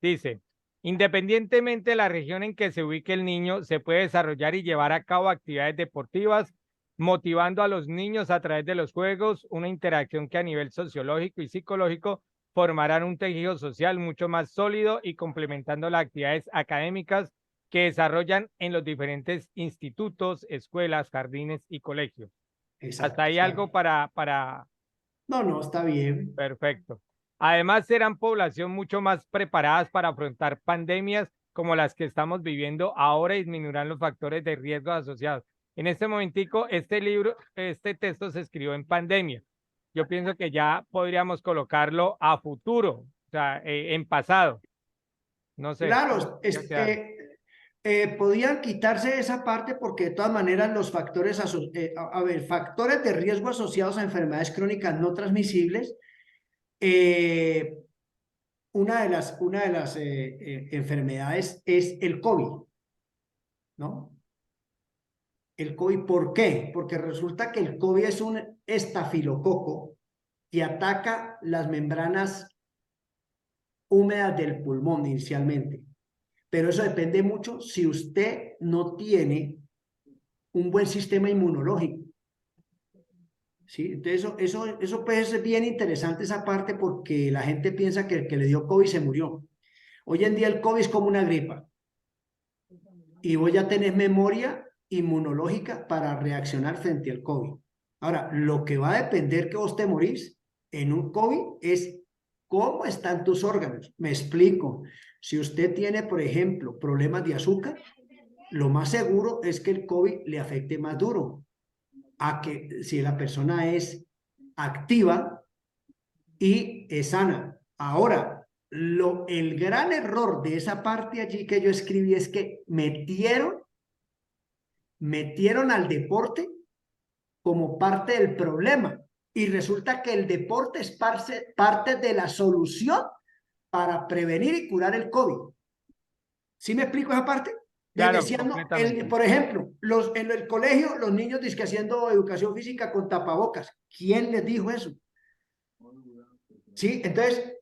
Dice, independientemente de la región en que se ubique el niño, se puede desarrollar y llevar a cabo actividades deportivas, motivando a los niños a través de los juegos, una interacción que a nivel sociológico y psicológico formarán un tejido social mucho más sólido y complementando las actividades académicas que desarrollan en los diferentes institutos, escuelas, jardines y colegios. Hasta Exacto, ahí está algo bien. para No, está bien. Perfecto. Además, serán población mucho más preparadas para afrontar pandemias como las que estamos viviendo ahora y disminuirán los factores de riesgo asociados. En este momentico, este texto se escribió en pandemia. Yo pienso que ya podríamos colocarlo a futuro, o sea, en pasado. No sé, Claro, ¿qué quedar? podían quitarse esa parte porque de todas maneras los factores, factores de riesgo asociados a enfermedades crónicas no transmisibles, eh, una de las enfermedades es el COVID, ¿no? El COVID, ¿por qué? Porque resulta que el COVID es un estafilococo que ataca las membranas húmedas del pulmón inicialmente. Pero eso depende mucho si usted no tiene un buen sistema inmunológico. ¿Sí? Entonces eso puede ser bien interesante esa parte porque la gente piensa que el que le dio COVID se murió. Hoy en día el COVID es como una gripa y vos ya tenés memoria inmunológica para reaccionar frente al COVID. Ahora, lo que va a depender que vos te morís en un COVID es cómo están tus órganos. Me explico. Si usted tiene, por ejemplo, problemas de azúcar, lo más seguro es que el COVID le afecte más duro a que si la persona es activa y es sana. Ahora, el gran error de esa parte allí que yo escribí es que metieron al deporte como parte del problema y resulta que el deporte es parte de la solución para prevenir y curar el COVID. ¿Sí me explico esa parte? Claro, Decían, no, completamente. por ejemplo, en el colegio, los niños dicen que haciendo educación física con tapabocas. ¿Quién les dijo eso? Sí, entonces,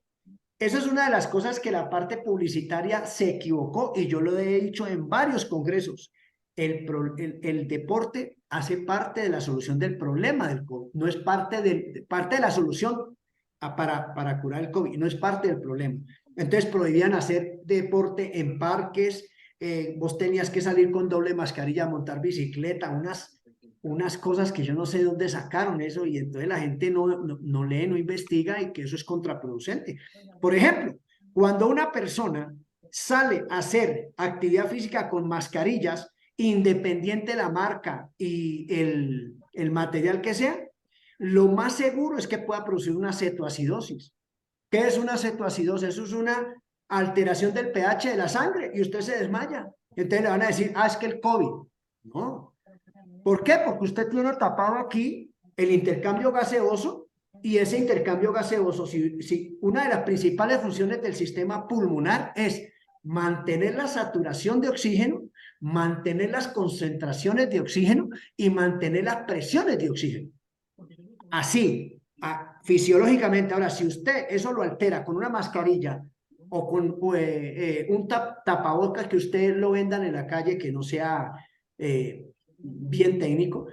Esa es una de las cosas que la parte publicitaria se equivocó y yo lo he dicho en varios congresos. El deporte hace parte de la solución del problema del COVID, no es parte de la solución para curar el COVID, no es parte del problema. Entonces prohibían hacer deporte en parques, vos tenías que salir con doble mascarilla, montar bicicleta, unas cosas que yo no sé de dónde sacaron eso y entonces la gente no lee, no investiga y que eso es contraproducente. Por ejemplo, cuando una persona sale a hacer actividad física con mascarillas, independiente de la marca y el material que sea, lo más seguro es que pueda producir una cetoacidosis. ¿Qué es una cetoacidosis? Eso es una alteración del pH de la sangre y usted se desmaya. Entonces le van a decir, es que el COVID. No. ¿Por qué? Porque usted tiene tapado aquí el intercambio gaseoso y ese intercambio gaseoso, si una de las principales funciones del sistema pulmonar es mantener la saturación de oxígeno, mantener las concentraciones de oxígeno y mantener las presiones de oxígeno. Así, fisiológicamente, ahora, si usted eso lo altera con una mascarilla o con un tapabocas que usted lo vendan en la calle que no sea bien técnico,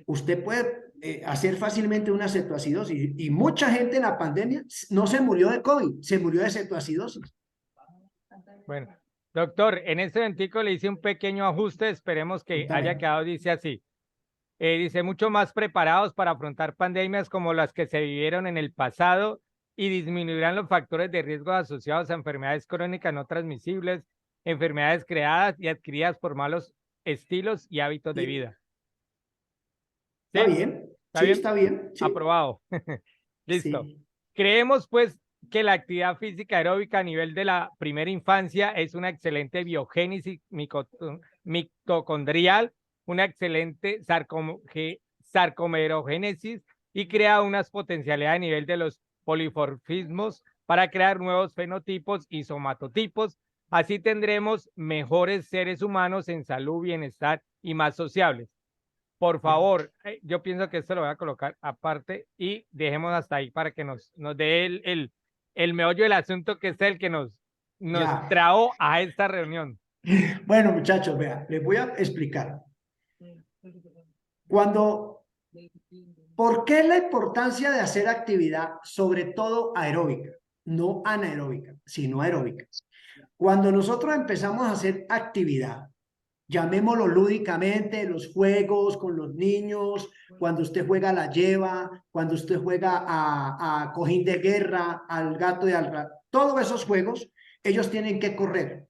usted puede hacer fácilmente una cetoacidosis y mucha gente en la pandemia no se murió de COVID, se murió de cetoacidosis. Bueno, doctor, en este momentico le hice un pequeño ajuste, esperemos que haya quedado, dice así. Dice, mucho más preparados para afrontar pandemias como las que se vivieron en el pasado y disminuirán los factores de riesgo asociados a enfermedades crónicas no transmisibles, enfermedades creadas y adquiridas por malos estilos y hábitos de vida. ¿Sí? ¿Está bien? ¿Está sí, bien? está bien. Sí. Aprobado. Listo. Sí. Creemos, pues, que la actividad física aeróbica a nivel de la primera infancia es una excelente biogénesis mitocondrial, una excelente sarcomerogénesis y crea unas potencialidades a nivel de los poliforfismos para crear nuevos fenotipos y somatotipos. Así tendremos mejores seres humanos en salud, bienestar y más sociables. Por favor, yo pienso que esto lo voy a colocar aparte y dejemos hasta ahí para que nos dé el meollo del asunto, que es el que nos trajo a esta reunión. Bueno, muchachos, vean, les voy a explicar. ¿Por qué la importancia de hacer actividad, sobre todo aeróbica? No anaeróbica, sino aeróbica. Cuando nosotros empezamos a hacer actividad, llamémoslo lúdicamente, los juegos con los niños, cuando usted juega a la lleva, cuando usted juega a cojín de guerra, al gato de al todos esos juegos, ellos tienen que correr.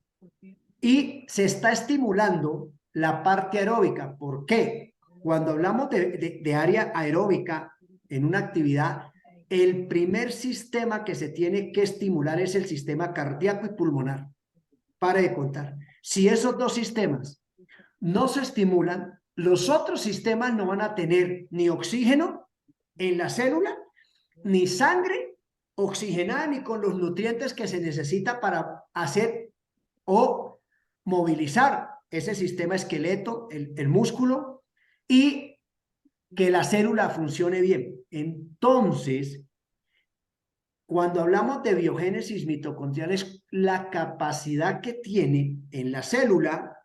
Y se está estimulando la parte aeróbica. ¿Por qué? Cuando hablamos de área aeróbica en una actividad, el primer sistema que se tiene que estimular es el sistema cardíaco y pulmonar. Pare de contar. Si esos dos sistemas no se estimulan, los otros sistemas no van a tener ni oxígeno en la célula, ni sangre oxigenada, ni con los nutrientes que se necesita para hacer o movilizar ese sistema esqueleto, el músculo, y que la célula funcione bien. Entonces, cuando hablamos de biogénesis mitocondrial, es la capacidad que tiene en la célula.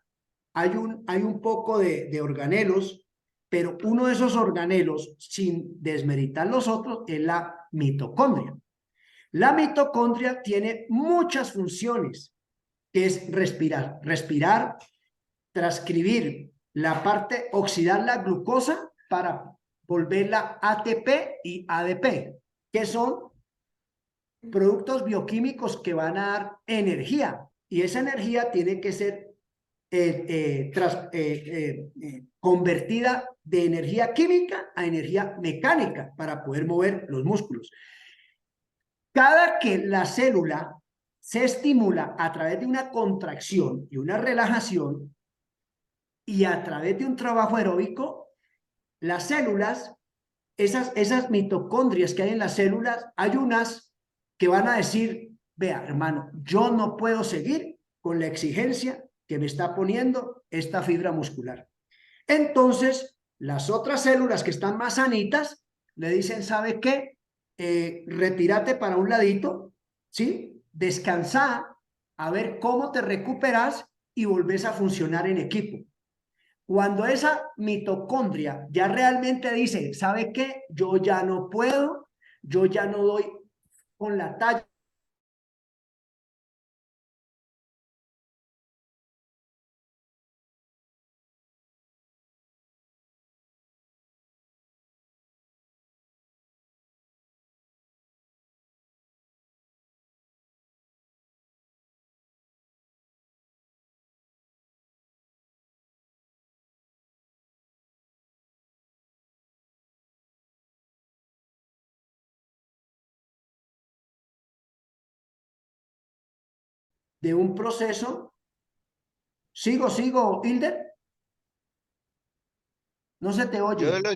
Hay un poco de organelos, pero uno de esos organelos, sin desmeritar los otros, es la mitocondria. La mitocondria tiene muchas funciones, que es respirar, transcribir la parte, oxidar la glucosa para volverla ATP y ADP, que son productos bioquímicos que van a dar energía, y esa energía tiene que ser convertida de energía química a energía mecánica para poder mover los músculos. Cada que la célula se estimula a través de una contracción y una relajación y a través de un trabajo aeróbico, las células, esas mitocondrias que hay en las células, hay unas que van a decir, vea, hermano, yo no puedo seguir con la exigencia que me está poniendo esta fibra muscular. Entonces, las otras células que están más sanitas le dicen, ¿sabe qué? Retírate para un ladito, ¿sí? descansá, a ver cómo te recuperas y volvés a funcionar en equipo. Cuando esa mitocondria ya realmente dice, ¿sabe qué? Yo ya no puedo, yo ya no doy con la talla de un proceso. Sigo, Hilder. No se te Yo oye. lo,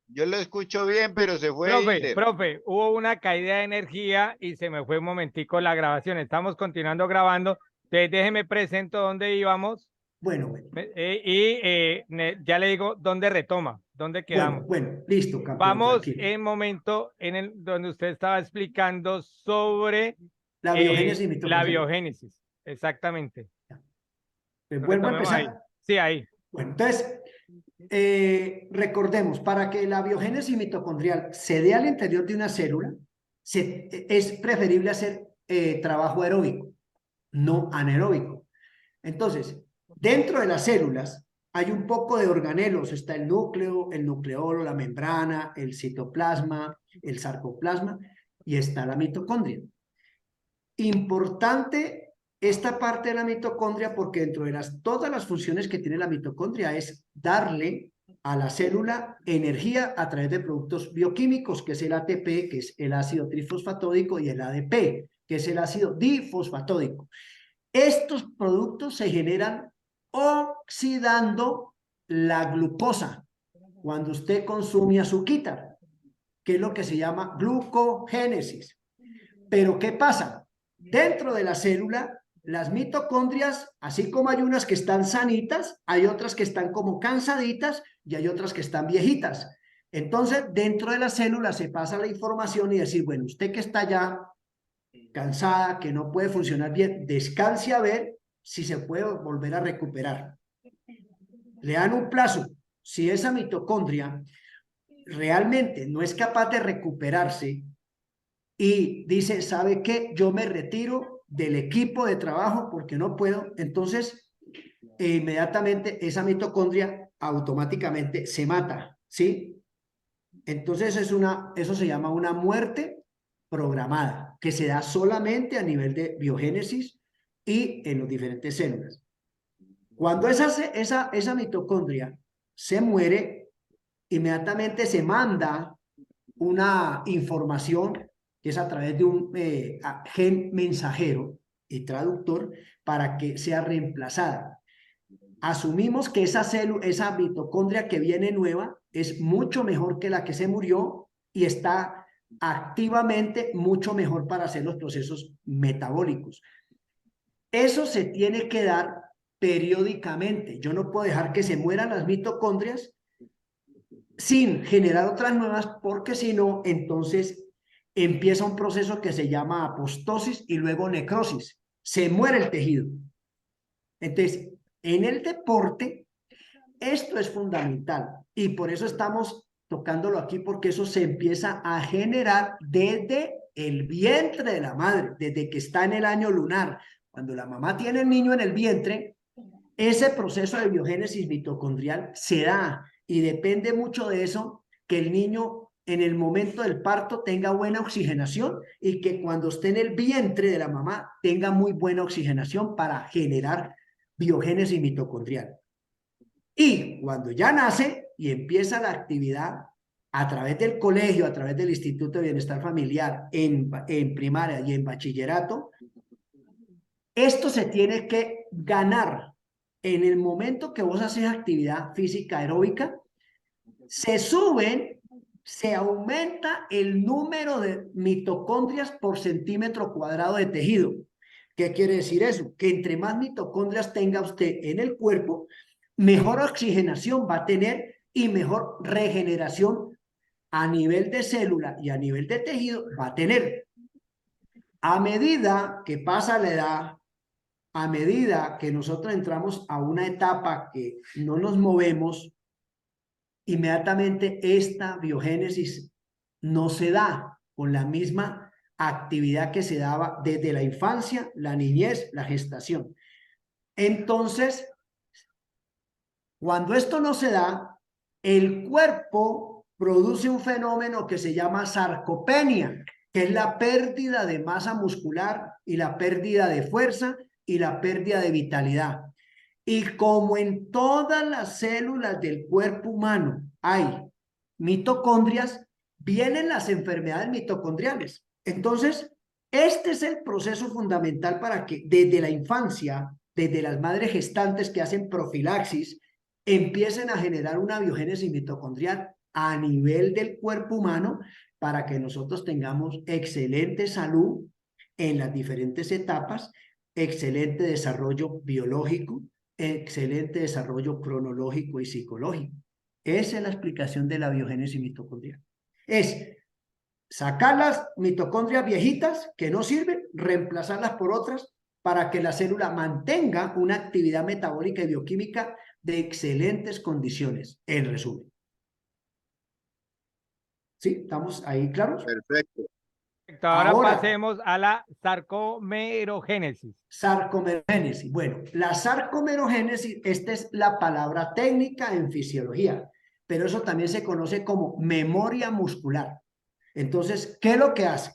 yo lo escucho bien, pero se fue Hilder. Profe, hubo una caída de energía y se me fue un momentico la grabación. Estamos continuando grabando. Entonces, déjeme presento dónde íbamos Bueno, ya le digo dónde retoma, dónde quedamos. listo, campeón, Vamos tranquilo. en momento en el donde usted estaba explicando sobre La biogénesis la mitocondrial. biogénesis. Exactamente. Vuelvo a Retomemos ahí. empezar. Sí, ahí. Bueno, entonces, recordemos, para que la biogénesis mitocondrial se dé al interior de una célula, es preferible hacer trabajo aeróbico, no anaeróbico. Entonces, dentro de las células hay un poco de organelos, está el núcleo, el nucleolo, la membrana, el citoplasma, el sarcoplasma y está la mitocondria. Importante esta parte de la mitocondria porque dentro de todas las funciones que tiene la mitocondria es darle a la célula energía a través de productos bioquímicos, que es el ATP, que es el ácido trifosfatódico, y el ADP, que es el ácido difosfatódico. Estos productos se generan oxidando la glucosa cuando usted consume azúcar, que es lo que se llama glucogénesis. Pero ¿qué pasa? Dentro de la célula, las mitocondrias, así como hay unas que están sanitas, hay otras que están como cansaditas y hay otras que están viejitas. Entonces, dentro de la célula se pasa la información y decir, bueno, usted que está ya cansada, que no puede funcionar bien, descanse a ver si se puede volver a recuperar. Le dan un plazo. Si esa mitocondria realmente no es capaz de recuperarse y dice, ¿sabe qué? Yo me retiro del equipo de trabajo porque no puedo, entonces inmediatamente esa mitocondria automáticamente se mata, ¿sí? Entonces eso se llama una muerte programada, que se da solamente a nivel de biogénesis y en las diferentes células. Cuando esa mitocondria se muere, inmediatamente se manda una información que es a través de un gen mensajero y traductor para que sea reemplazada. Asumimos que esa mitocondria que viene nueva es mucho mejor que la que se murió y está activamente mucho mejor para hacer los procesos metabólicos. Eso se tiene que dar periódicamente. Yo no puedo dejar que se mueran las mitocondrias sin generar otras nuevas, porque si no, entonces empieza un proceso que se llama apostosis y luego necrosis. Se muere el tejido. Entonces, en el deporte, esto es fundamental y por eso estamos tocándolo aquí, porque eso se empieza a generar desde el vientre de la madre, desde que está en el año lunar. Cuando la mamá tiene el niño en el vientre, ese proceso de biogénesis mitocondrial se da y depende mucho de eso, que el niño en el momento del parto tenga buena oxigenación y que cuando esté en el vientre de la mamá tenga muy buena oxigenación para generar biogénesis mitocondrial. Y cuando ya nace y empieza la actividad a través del colegio, a través del Instituto de Bienestar Familiar, en primaria y en bachillerato, esto se tiene que ganar. En el momento que vos haces actividad física aeróbica, se aumenta el número de mitocondrias por centímetro cuadrado de tejido. ¿Qué quiere decir eso? Que entre más mitocondrias tenga usted en el cuerpo, mejor oxigenación va a tener y mejor regeneración a nivel de célula y a nivel de tejido va a tener. A medida que pasa la edad, a medida que nosotros entramos a una etapa que no nos movemos, inmediatamente esta biogénesis no se da con la misma actividad que se daba desde la infancia, la niñez, la gestación. Entonces, cuando esto no se da, el cuerpo produce un fenómeno que se llama sarcopenia, que es la pérdida de masa muscular y la pérdida de fuerza y la pérdida de vitalidad. Y como en todas las células del cuerpo humano hay mitocondrias, vienen las enfermedades mitocondriales. Entonces, este es el proceso fundamental para que desde la infancia, desde las madres gestantes que hacen profilaxis, empiecen a generar una biogénesis mitocondrial a nivel del cuerpo humano para que nosotros tengamos excelente salud en las diferentes etapas, excelente desarrollo biológico, excelente desarrollo cronológico y psicológico. Esa es la explicación de la biogénesis mitocondrial. Es sacar las mitocondrias viejitas que no sirven, reemplazarlas por otras para que la célula mantenga una actividad metabólica y bioquímica de excelentes condiciones, en resumen. ¿Sí? ¿Estamos ahí claros? Perfecto. Ahora pasemos a la sarcomerogénesis. Sarcomerogénesis. Bueno, la sarcomerogénesis, esta es la palabra técnica en fisiología, pero eso también se conoce como memoria muscular. Entonces, ¿qué es lo que hace?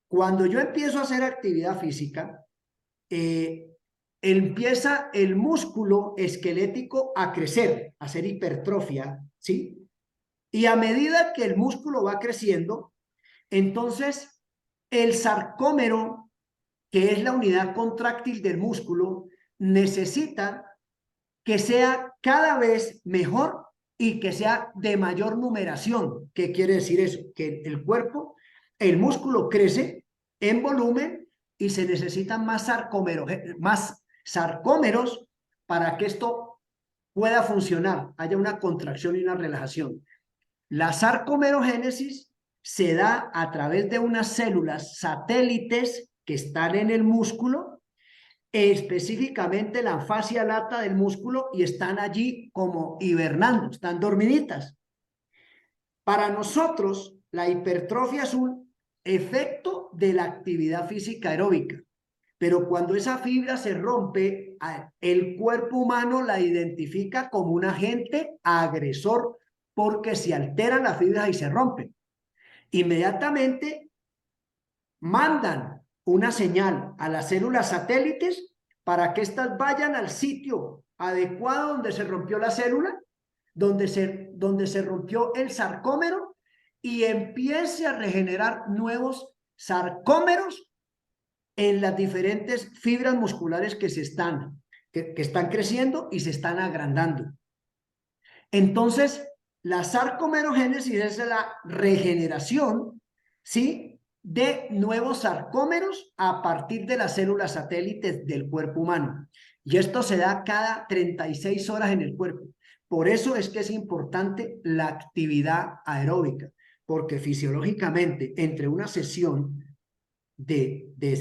Cuando yo empiezo a hacer actividad física, empieza el músculo esquelético a crecer, a hacer hipertrofia, ¿sí? Y a medida que el músculo va creciendo, entonces el sarcómero, que es la unidad contráctil del músculo, necesita que sea cada vez mejor y que sea de mayor numeración. ¿Qué quiere decir eso? Que el cuerpo, el músculo crece en volumen y se necesitan más sarcómeros para que esto pueda funcionar, haya una contracción y una relajación. La sarcomerogénesis se da a través de unas células satélites que están en el músculo, específicamente la fascia lata del músculo, y están allí como hibernando, están dormiditas. Para nosotros, la hipertrofia es un efecto de la actividad física aeróbica, pero cuando esa fibra se rompe, el cuerpo humano la identifica como un agente agresor porque se alteran las fibras y se rompen. Inmediatamente mandan una señal a las células satélites para que éstas vayan al sitio adecuado donde se rompió la célula, donde se rompió el sarcómero, y empiece a regenerar nuevos sarcómeros en las diferentes fibras musculares que están creciendo y se están agrandando. Entonces, la sarcomerogénesis es la regeneración, ¿sí?, de nuevos sarcómeros a partir de las células satélites del cuerpo humano. Y esto se da cada 36 horas en el cuerpo. Por eso es que es importante la actividad aeróbica, porque fisiológicamente entre una sesión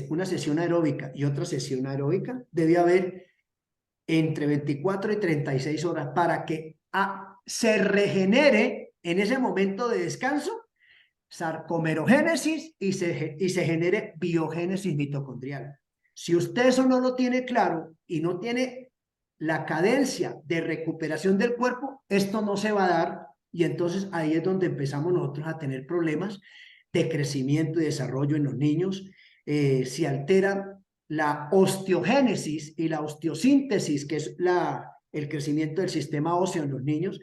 una sesión aeróbica y otra sesión aeróbica debe haber entre 24 y 36 horas para que se regenere en ese momento de descanso sarcomerogénesis y se genere biogénesis mitocondrial. Si usted eso no lo tiene claro y no tiene la cadencia de recuperación del cuerpo, esto no se va a dar, y entonces ahí es donde empezamos nosotros a tener problemas de crecimiento y desarrollo en los niños. Se altera la osteogénesis y la osteosíntesis, que es el crecimiento del sistema óseo en los niños,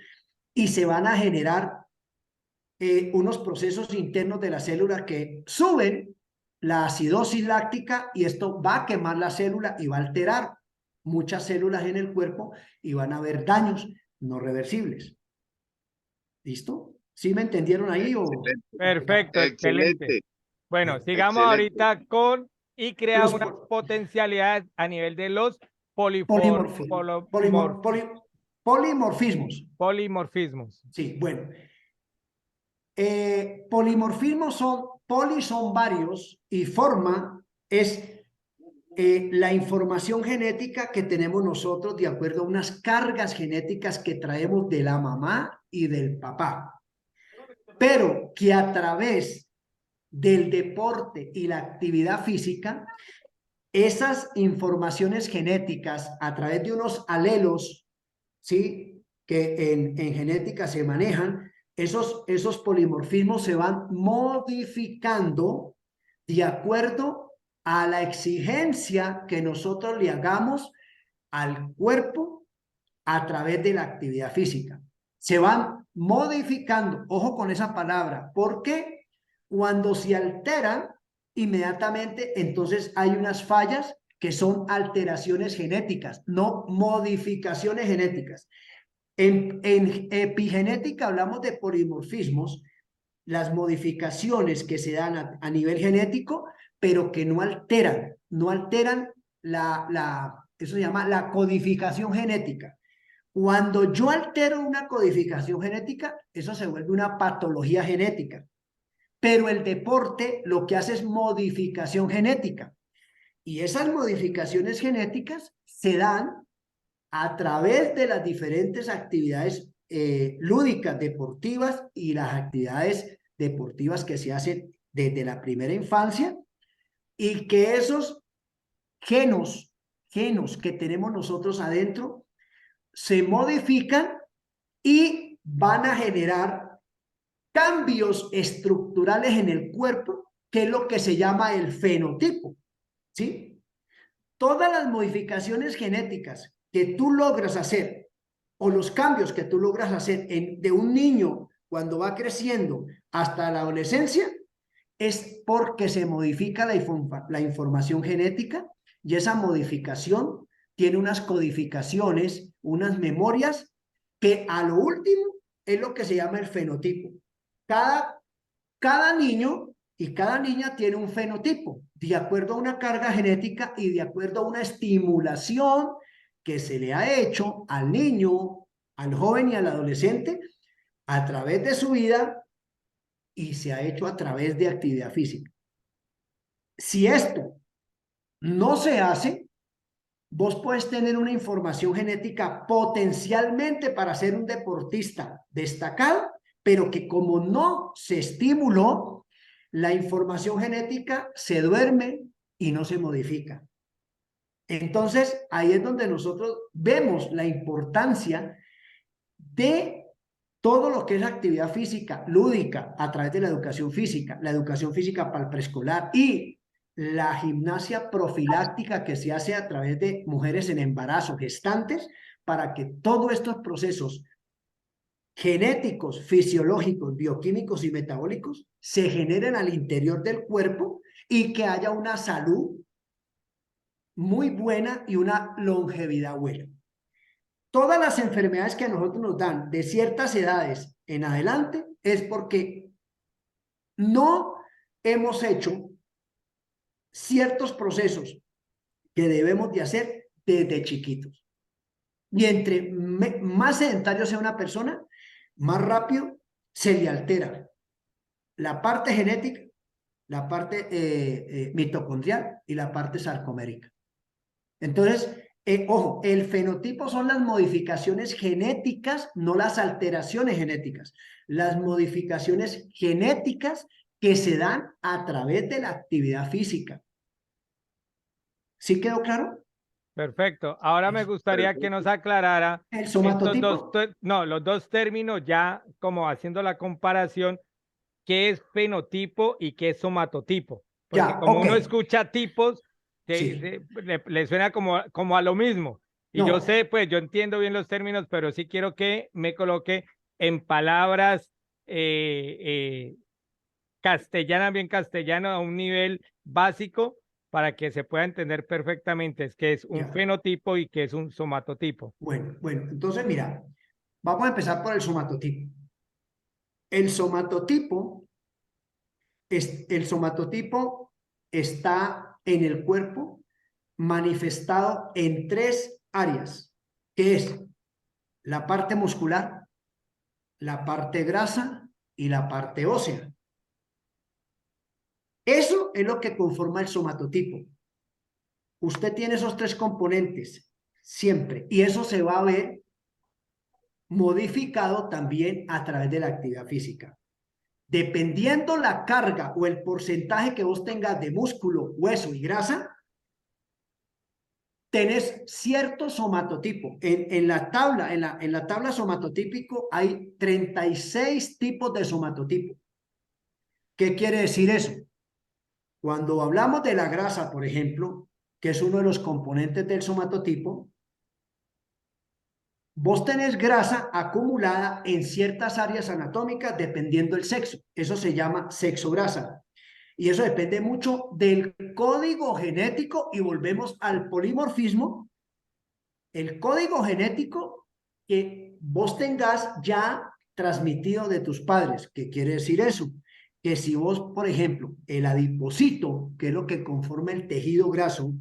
y se van a generar unos procesos internos de la célula que suben la acidosis láctica, y esto va a quemar la célula y va a alterar muchas células en el cuerpo y van a haber daños no reversibles. ¿Listo? ¿Sí me entendieron ahí? Perfecto, excelente. Bueno, sigamos ahorita con y crea unas potencialidades a nivel de los polimorfismos. Polimorfismos. Sí, bueno. Polimorfismos son poli son varios y forma es la información genética que tenemos nosotros de acuerdo a unas cargas genéticas que traemos de la mamá y del papá, pero que a través del deporte y la actividad física, esas informaciones genéticas a través de unos alelos, ¿sí?, que en genética se manejan, esos polimorfismos se van modificando de acuerdo a la exigencia que nosotros le hagamos al cuerpo a través de la actividad física. Se van modificando, ojo con esa palabra, porque cuando se alteran, inmediatamente entonces hay unas fallas que son alteraciones genéticas, no modificaciones genéticas. En epigenética hablamos de polimorfismos, las modificaciones que se dan a nivel genético, pero que no alteran eso se llama la codificación genética. Cuando yo altero una codificación genética, eso se vuelve una patología genética. Pero el deporte lo que hace es modificación genética. Y esas modificaciones genéticas se dan a través de las diferentes actividades lúdicas, deportivas y las actividades deportivas que se hacen desde la primera infancia, y que esos genos que tenemos nosotros adentro se modifican y van a generar cambios estructurales en el cuerpo, que es lo que se llama el fenotipo, ¿sí? Todas las modificaciones genéticas que tú logras hacer, o los cambios que tú logras hacer de un niño cuando va creciendo hasta la adolescencia, es porque se modifica la información genética, y esa modificación tiene unas codificaciones, unas memorias, que a lo último es lo que se llama el fenotipo. Cada niño y cada niña tiene un fenotipo de acuerdo a una carga genética y de acuerdo a una estimulación que se le ha hecho al niño, al joven y al adolescente a través de su vida, y se ha hecho a través de actividad física. Si esto no se hace, vos puedes tener una información genética potencialmente para ser un deportista destacado, pero que como no se estimuló, la información genética se duerme y no se modifica. Entonces, ahí es donde nosotros vemos la importancia de todo lo que es actividad física lúdica a través de la educación física para el preescolar, y la gimnasia profiláctica que se hace a través de mujeres en embarazo, gestantes, para que todos estos procesos genéticos, fisiológicos, bioquímicos y metabólicos se generen al interior del cuerpo y que haya una salud muy buena y una longevidad buena. Todas las enfermedades que a nosotros nos dan de ciertas edades en adelante es porque no hemos hecho ciertos procesos que debemos de hacer desde chiquitos. Y entre más sedentario sea una persona, más rápido se le altera la parte genética, la parte mitocondrial y la parte sarcomérica. Entonces, ojo, el fenotipo son las modificaciones genéticas, no las alteraciones genéticas. Las modificaciones genéticas que se dan a través de la actividad física. ¿Sí quedó claro? Perfecto. Ahora me gustaría que nos aclarara El estos somatotipo. los dos términos, ya como haciendo la comparación, qué es fenotipo y qué es somatotipo. Porque Ya, como ok. uno escucha tipos, Sí. le suena como a lo mismo. Y yo No, sé, pues yo entiendo bien los términos, pero sí quiero que me coloque en palabras eh, castellanas, bien castellano, a un nivel básico para que se pueda entender perfectamente es que es un ya. fenotipo y que es un somatotipo. Bueno, entonces mira, vamos a empezar por el somatotipo. El somatotipo, el somatotipo está en el cuerpo manifestado en tres áreas, que es la parte muscular, la parte grasa y la parte ósea. Eso es lo que conforma el somatotipo. Usted tiene esos tres componentes siempre y eso se va a ver modificado también a través de la actividad física. Dependiendo la carga o el porcentaje que vos tengas de músculo, hueso y grasa, tenés cierto somatotipo. En la tabla somatotípico hay 36 tipos de somatotipo. ¿Qué quiere decir eso? Cuando hablamos de la grasa, por ejemplo, que es uno de los componentes del somatotipo, vos tenés grasa acumulada en ciertas áreas anatómicas dependiendo del sexo. Eso se llama sexo grasa. Y eso depende mucho del código genético y volvemos al polimorfismo. El código genético que vos tengas ya transmitido de tus padres. ¿Qué quiere decir eso? Que si vos, por ejemplo, el adipocito, que es lo que conforma el tejido graso,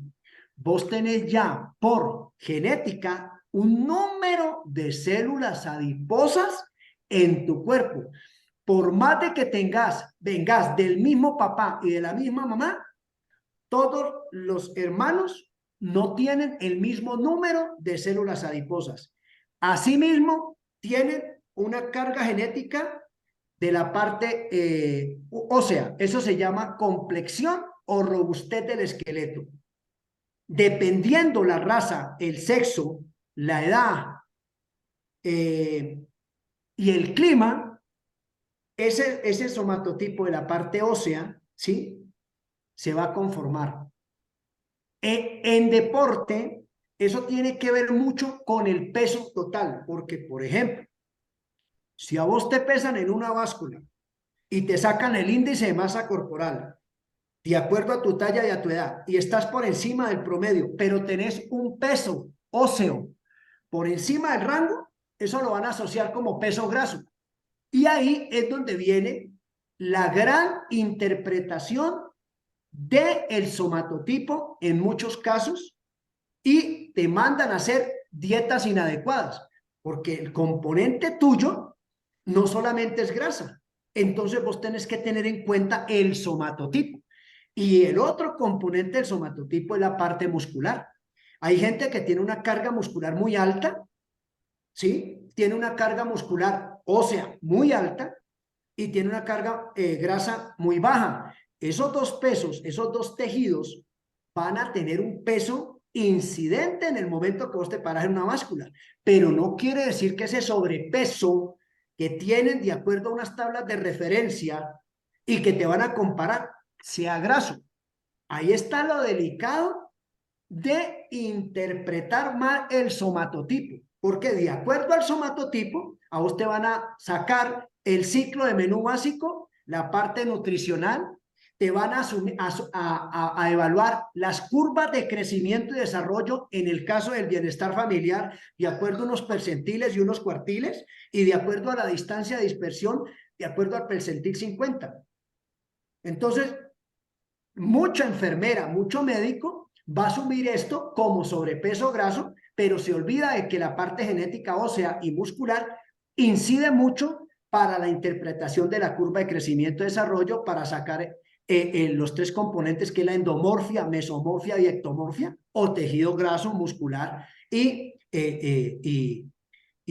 vos tenés ya por genética un número de células adiposas en tu cuerpo. Por más de que vengas del mismo papá y de la misma mamá, todos los hermanos no tienen el mismo número de células adiposas. Asimismo, tienen una carga genética de la parte ósea. Eso se llama complexión o robustez del esqueleto. Dependiendo la raza, el sexo, la edad y el clima, ese somatotipo de la parte ósea, ¿sí? Se va a conformar. En deporte, eso tiene que ver mucho con el peso total, porque, por ejemplo, si a vos te pesan en una báscula y te sacan el índice de masa corporal, de acuerdo a tu talla y a tu edad, y estás por encima del promedio, pero tenés un peso óseo por encima del rango, eso lo van a asociar como peso graso. Y ahí es donde viene la gran interpretación del somatotipo en muchos casos y te mandan a hacer dietas inadecuadas, porque el componente tuyo no solamente es grasa, entonces vos tenés que tener en cuenta el somatotipo. Y el otro componente del somatotipo es la parte muscular. Hay gente que tiene una carga muscular muy alta, ¿sí? Tiene una carga muscular ósea muy alta y tiene una carga grasa muy baja. Esos dos pesos, esos dos tejidos van a tener un peso incidente en el momento que vos te paras en una báscula, pero no quiere decir que ese sobrepeso que tienen de acuerdo a unas tablas de referencia y que te van a comparar sea graso. Ahí está lo delicado de interpretar mal el somatotipo, porque de acuerdo al somatotipo, a vos te van a sacar el ciclo de menú básico, la parte nutricional, te van a evaluar las curvas de crecimiento y desarrollo en el caso del bienestar familiar, de acuerdo a unos percentiles y unos cuartiles, y de acuerdo a la distancia de dispersión, de acuerdo al percentil 50. Entonces, mucha enfermera, mucho médico va a asumir esto como sobrepeso graso, pero se olvida de que la parte genética ósea y muscular incide mucho para la interpretación de la curva de crecimiento y desarrollo para sacar los tres componentes que es la endomorfia, mesomorfia y ectomorfia, o tejido graso, muscular y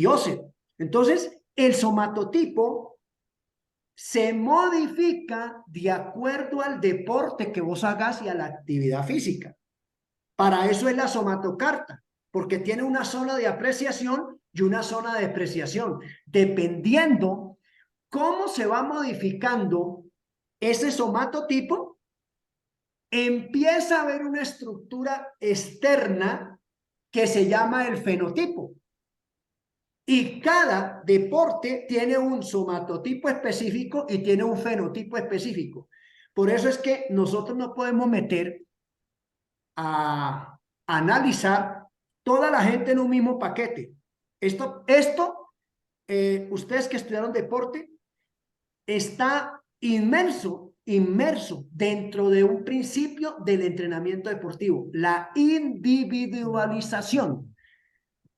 óseo. Entonces, el somatotipo se modifica de acuerdo al deporte que vos hagas y a la actividad física. Para eso es la somatocarta, porque tiene una zona de apreciación y una zona de depreciación. Dependiendo cómo se va modificando ese somatotipo, empieza a haber una estructura externa que se llama el fenotipo. Y cada deporte tiene un somatotipo específico y tiene un fenotipo específico. Por eso es que nosotros no podemos meter a analizar toda la gente en un mismo paquete. Ustedes que estudiaron deporte, está inmerso dentro de un principio del entrenamiento deportivo, la individualización.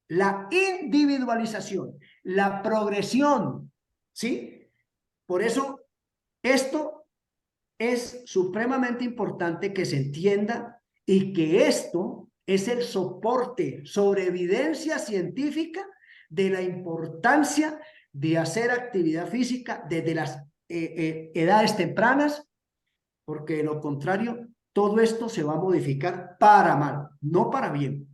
La individualización, la progresión, ¿sí? Por eso, esto es supremamente importante que se entienda y que esto es el soporte sobre evidencia científica de la importancia de hacer actividad física desde las edades tempranas, porque de lo contrario, todo esto se va a modificar para mal, no para bien.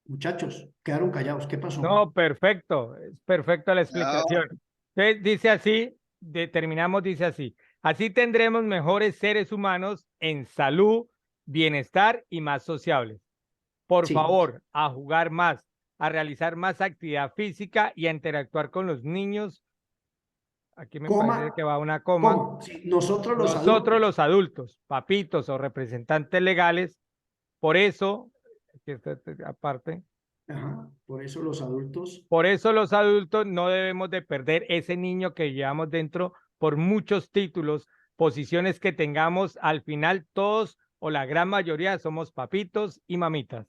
Muchachos, quedaron callados. ¿Qué pasó? No, perfecto, es perfecta la No, explicación. Entonces, dice así, determinamos, dice así, así tendremos mejores seres humanos en salud, bienestar y más sociables. Por Sí, favor, a jugar más, a realizar más actividad física y a interactuar con los niños. Aquí me parece coma, que va una coma. ¿cómo? Sí, nosotros los Nosotros adultos. los adultos, papitos o representantes legales, por eso, aquí está aparte, Ajá, por eso los adultos. por eso los adultos no debemos de perder ese niño que llevamos dentro por muchos títulos, posiciones que tengamos, al final todos o la gran mayoría somos papitos y mamitas.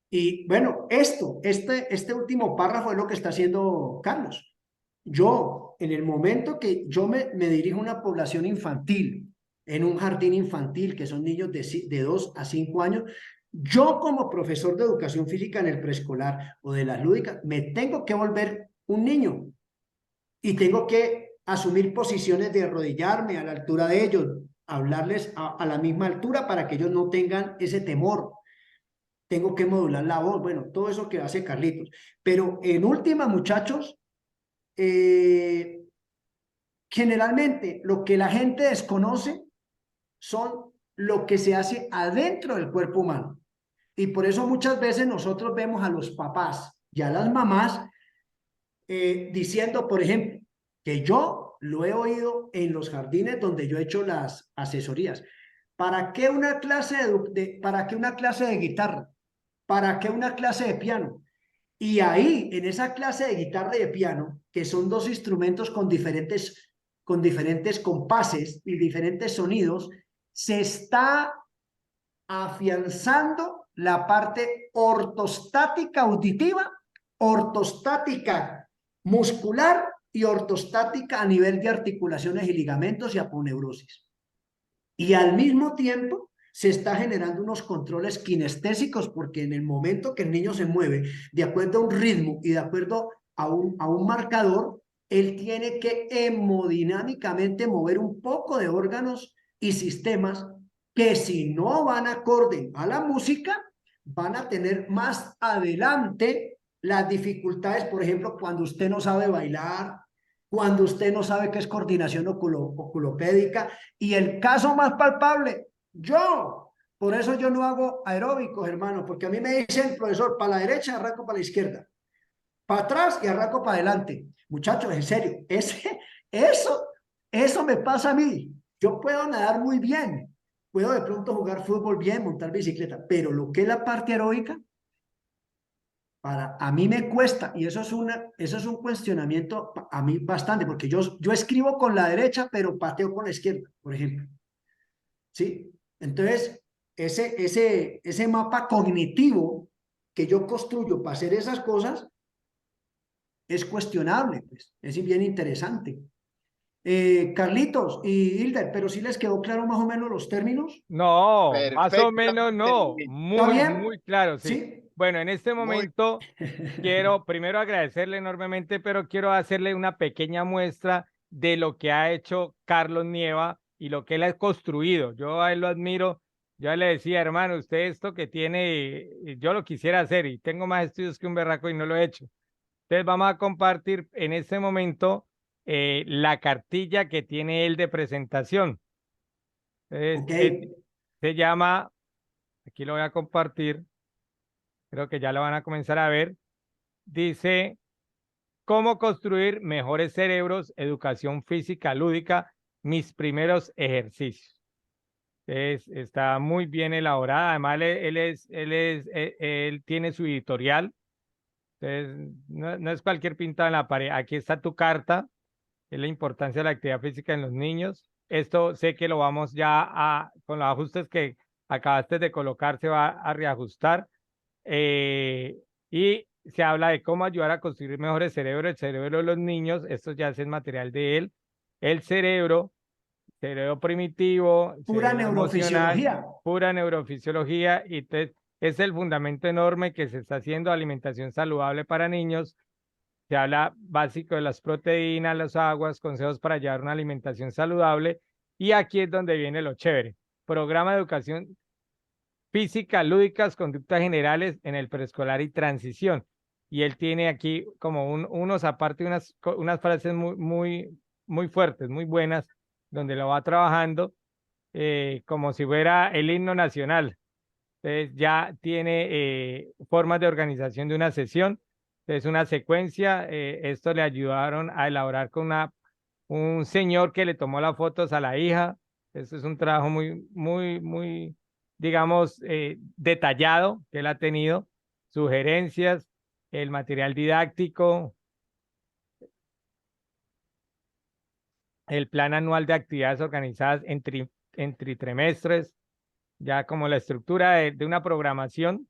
Y bueno, este último párrafo es lo que está haciendo Carlos. Yo, en el momento que yo me dirijo a una población infantil, en un jardín infantil, que son niños de 2 a 5 años, yo como profesor de educación física en el preescolar o de las lúdicas, me tengo que volver un niño y tengo que asumir posiciones de arrodillarme a la altura de ellos, hablarles a la misma altura para que ellos no tengan ese temor. Tengo que modular la voz, bueno, todo eso que hace Carlitos. Pero en última, muchachos, eh, generalmente lo que la gente desconoce son lo que se hace adentro del cuerpo humano. Y por eso muchas veces nosotros vemos a los papás y a las mamás diciendo, por ejemplo, que yo lo he oído en los jardines donde yo he hecho las asesorías. ¿Para qué una clase para qué una clase de guitarra? ¿Para qué una clase de piano? Y ahí, en esa clase de guitarra y de piano, que son dos instrumentos con diferentes compases y diferentes sonidos, se está afianzando la parte ortostática auditiva, ortostática muscular y ortostática a nivel de articulaciones y ligamentos y aponeurosis. Y al mismo tiempo se está generando unos controles kinestésicos porque en el momento que el niño se mueve de acuerdo a un ritmo y de acuerdo a un marcador, él tiene que hemodinámicamente mover un poco de órganos y sistemas que si no van acorde a la música, van a tener más adelante las dificultades, por ejemplo, cuando usted no sabe bailar, cuando usted no sabe qué es coordinación oculopédica, y el caso más palpable, yo. Por eso yo no hago aeróbicos, hermano, porque a mí me dice el profesor, para la derecha arranco para la izquierda, para atrás y arranco para adelante. Muchachos, en serio, eso, eso me pasa a mí. Yo puedo nadar muy bien, puedo de pronto jugar fútbol bien, montar bicicleta, pero lo que es la parte aeróbica, a mí me cuesta, y eso es un cuestionamiento a mí bastante, porque yo escribo con la derecha, pero pateo con la izquierda, por ejemplo. ¿Sí? Entonces, ese mapa cognitivo que yo construyo para hacer esas cosas es cuestionable, pues, es bien interesante. Carlitos y Hilder, pero sí les quedó claro más o menos los términos. No, más o menos perfectamente no, bien. ¿Está muy, bien? muy claro, sí. ¿Sí? Bueno, en este Muy, momento quiero primero agradecerle enormemente, pero quiero hacerle una pequeña muestra de lo que ha hecho Carlos Nieva y lo que él ha construido. Yo a él lo admiro. Yo le decía, hermano, usted esto que tiene, yo lo quisiera hacer y tengo más estudios que un berraco y no lo he hecho. Entonces vamos a compartir en este momento la cartilla que tiene él de presentación. Entonces, Ok. se llama, aquí lo voy a compartir, creo que ya lo van a comenzar a ver. Dice, ¿cómo construir mejores cerebros? Educación física lúdica, mis primeros ejercicios. Entonces, está muy bien elaborada. Además, él tiene su editorial. Entonces, no es cualquier pintada en la pared. Aquí está tu carta, es la importancia de la actividad física en los niños. Esto sé que lo vamos ya con los ajustes que acabaste de colocar, se va a reajustar. Y se habla de cómo ayudar a construir mejores cerebros, el cerebro de los niños. Esto ya es el material de él. el cerebro primitivo, Pura cerebro emocional, neurofisiología. pura neurofisiología, y es el fundamento enorme que se está haciendo alimentación saludable para niños. Se habla básico de las proteínas, las aguas, consejos para llevar una alimentación saludable, y aquí es donde viene lo chévere. Programa de educación física, lúdicas, conductas generales en el preescolar y transición. Y él tiene aquí como unos aparte, unas frases muy fuertes, muy buenas, donde lo va trabajando como si fuera el himno nacional. Entonces ya tiene formas de organización de una sesión. Entonces una secuencia, esto le ayudaron a elaborar con un señor que le tomó las fotos a la hija. Esto es un trabajo muy, digamos, detallado que él ha tenido. Sugerencias, el material didáctico, el plan anual de actividades organizadas en trimestres, ya como la estructura de una programación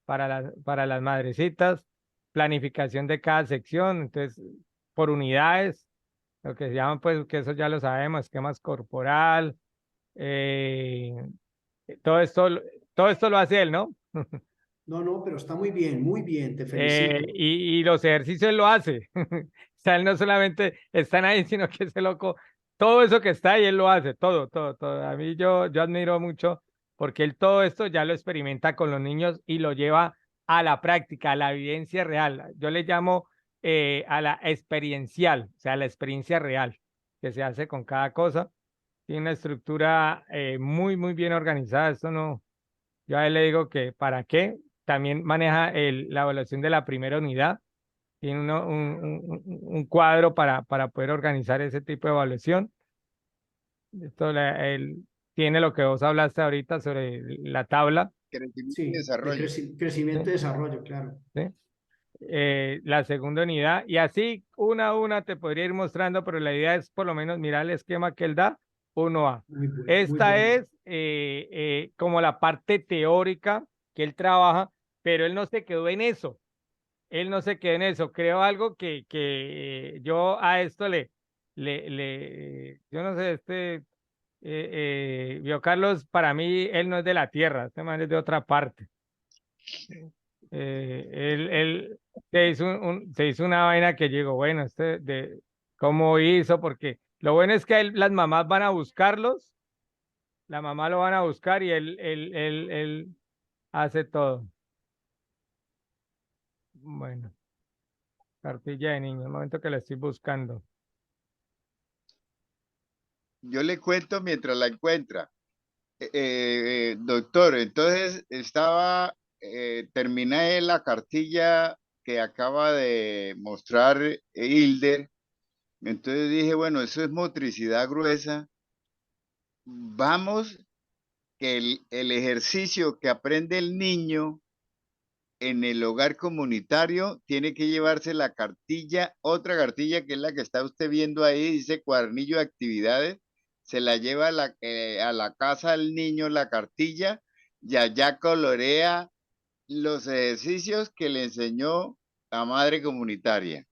para las madrecitas, planificación de cada sección, entonces por unidades, lo que se llaman, pues, que eso ya lo sabemos, esquemas corporal, eh, todo esto, todo esto lo hace él, ¿no? No, no, pero está muy bien, te felicito. Y los ejercicios lo hace. O sea, él no solamente están ahí, sino que ese loco, todo eso que está ahí, él lo hace, todo. A mí yo admiro mucho porque él todo esto ya lo experimenta con los niños y lo lleva a la práctica, a la vivencia real. Yo le llamo a la experiencial, o sea, la experiencia real que se hace con cada cosa. Tiene una estructura muy bien organizada. Esto no, yo a él le digo que para qué. También maneja la evaluación de la primera unidad. Tiene un cuadro para poder organizar ese tipo de evaluación. Él tiene lo que vos hablaste ahorita sobre la tabla, Crecimiento y Sí, de desarrollo. crecimiento ¿sí? y desarrollo, claro. ¿Sí? La segunda unidad, y así una a una te podría ir mostrando, pero la idea es por lo menos mirar el esquema que él da, uno a. Muy Esta bueno. es como la parte teórica que él trabaja, pero él no se quedó en eso. Él no se quedó en eso. Creo algo que yo a esto yo no sé, Vio Carlos, para mí, él no es de la tierra, este man es de otra parte. Él se hizo una vaina que llegó, bueno, cómo hizo, porque lo bueno es que las mamás van a buscarlos, la mamá lo van a buscar y él hace todo. Bueno, cartilla de niño, el momento que la estoy buscando. Yo le cuento mientras la encuentra. Doctor, entonces terminé la cartilla que acaba de mostrar Hilder. Entonces dije, bueno, eso es motricidad gruesa. Vamos, que el ejercicio que aprende el niño en el hogar comunitario tiene que llevarse la cartilla, otra cartilla que es la que está usted viendo ahí, dice cuadernillo de actividades, se la lleva a la casa del niño la cartilla y allá colorea los ejercicios que le enseñó la madre comunitaria.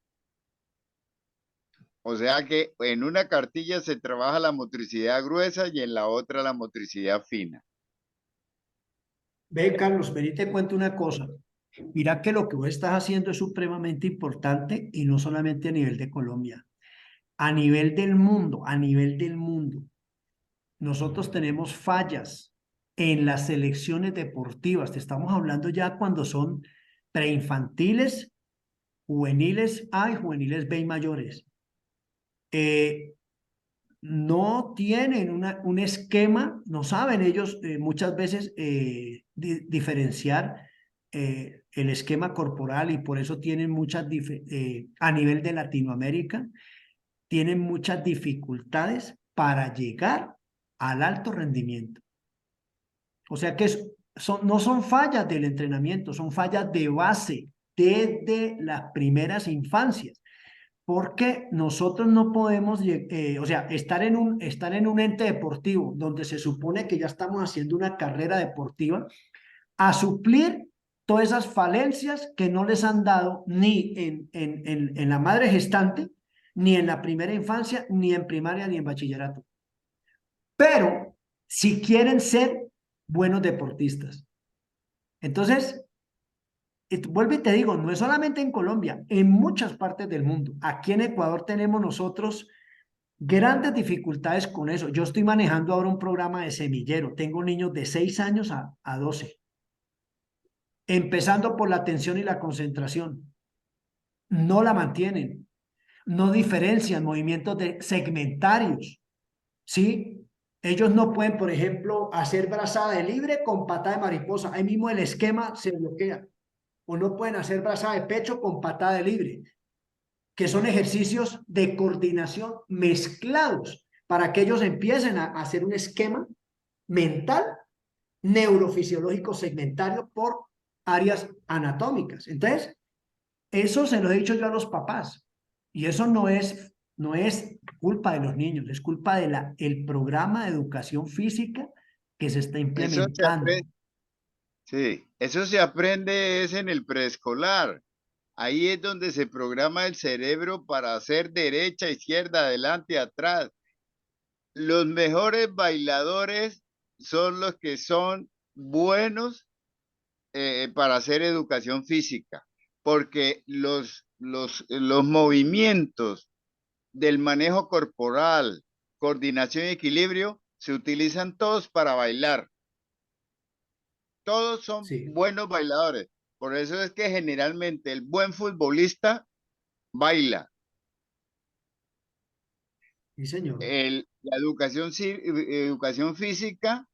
O sea que en una cartilla se trabaja la motricidad gruesa y en la otra la motricidad fina. Ve, Carlos, ven y te cuento una cosa. Mira que lo que vos estás haciendo es supremamente importante y no solamente a nivel de Colombia, a nivel del mundo, a nivel del mundo. Nosotros tenemos fallas en las selecciones deportivas. Te estamos hablando ya cuando son preinfantiles, juveniles A y juveniles B y mayores. No tienen un esquema, no saben ellos muchas veces diferenciar el esquema corporal y por eso tienen a nivel de Latinoamérica, tienen muchas dificultades para llegar al alto rendimiento. O sea que no son fallas del entrenamiento, son fallas de base desde las primeras infancias. Porque nosotros no podemos, o sea, estar en un ente deportivo donde se supone que ya estamos haciendo una carrera deportiva, a suplir todas esas falencias que no les han dado ni en la madre gestante, ni en la primera infancia, ni en primaria, ni en bachillerato. Pero si quieren ser buenos deportistas. Entonces, vuelvo y te digo, no es solamente en Colombia, en muchas partes del mundo. Aquí en Ecuador tenemos nosotros grandes dificultades con eso. Yo estoy manejando ahora un programa de semillero. Tengo niños de 6 años a 12, empezando por la atención y la concentración. No la mantienen, no diferencian movimientos segmentarios, ¿sí? Ellos no pueden, por ejemplo, hacer brazada de libre con patada de mariposa. Ahí mismo el esquema se bloquea. O no pueden hacer brazada de pecho con patada de libre, que son ejercicios de coordinación mezclados para que ellos empiecen a hacer un esquema mental, neurofisiológico segmentario por áreas anatómicas. Entonces, eso se lo he dicho yo a los papás. Y eso no es culpa de los niños, es culpa de el programa de educación física que se está Eso se implementando. aprende, sí, eso se aprende es en el preescolar. Ahí es donde se programa el cerebro para hacer derecha, izquierda, adelante, atrás. Los mejores bailadores son los que son buenos para hacer educación física, porque los movimientos del manejo corporal, coordinación y equilibrio se utilizan todos para bailar. Todos son Sí, buenos bailadores. Por eso es que generalmente el buen futbolista baila. sí, señor. La educación física,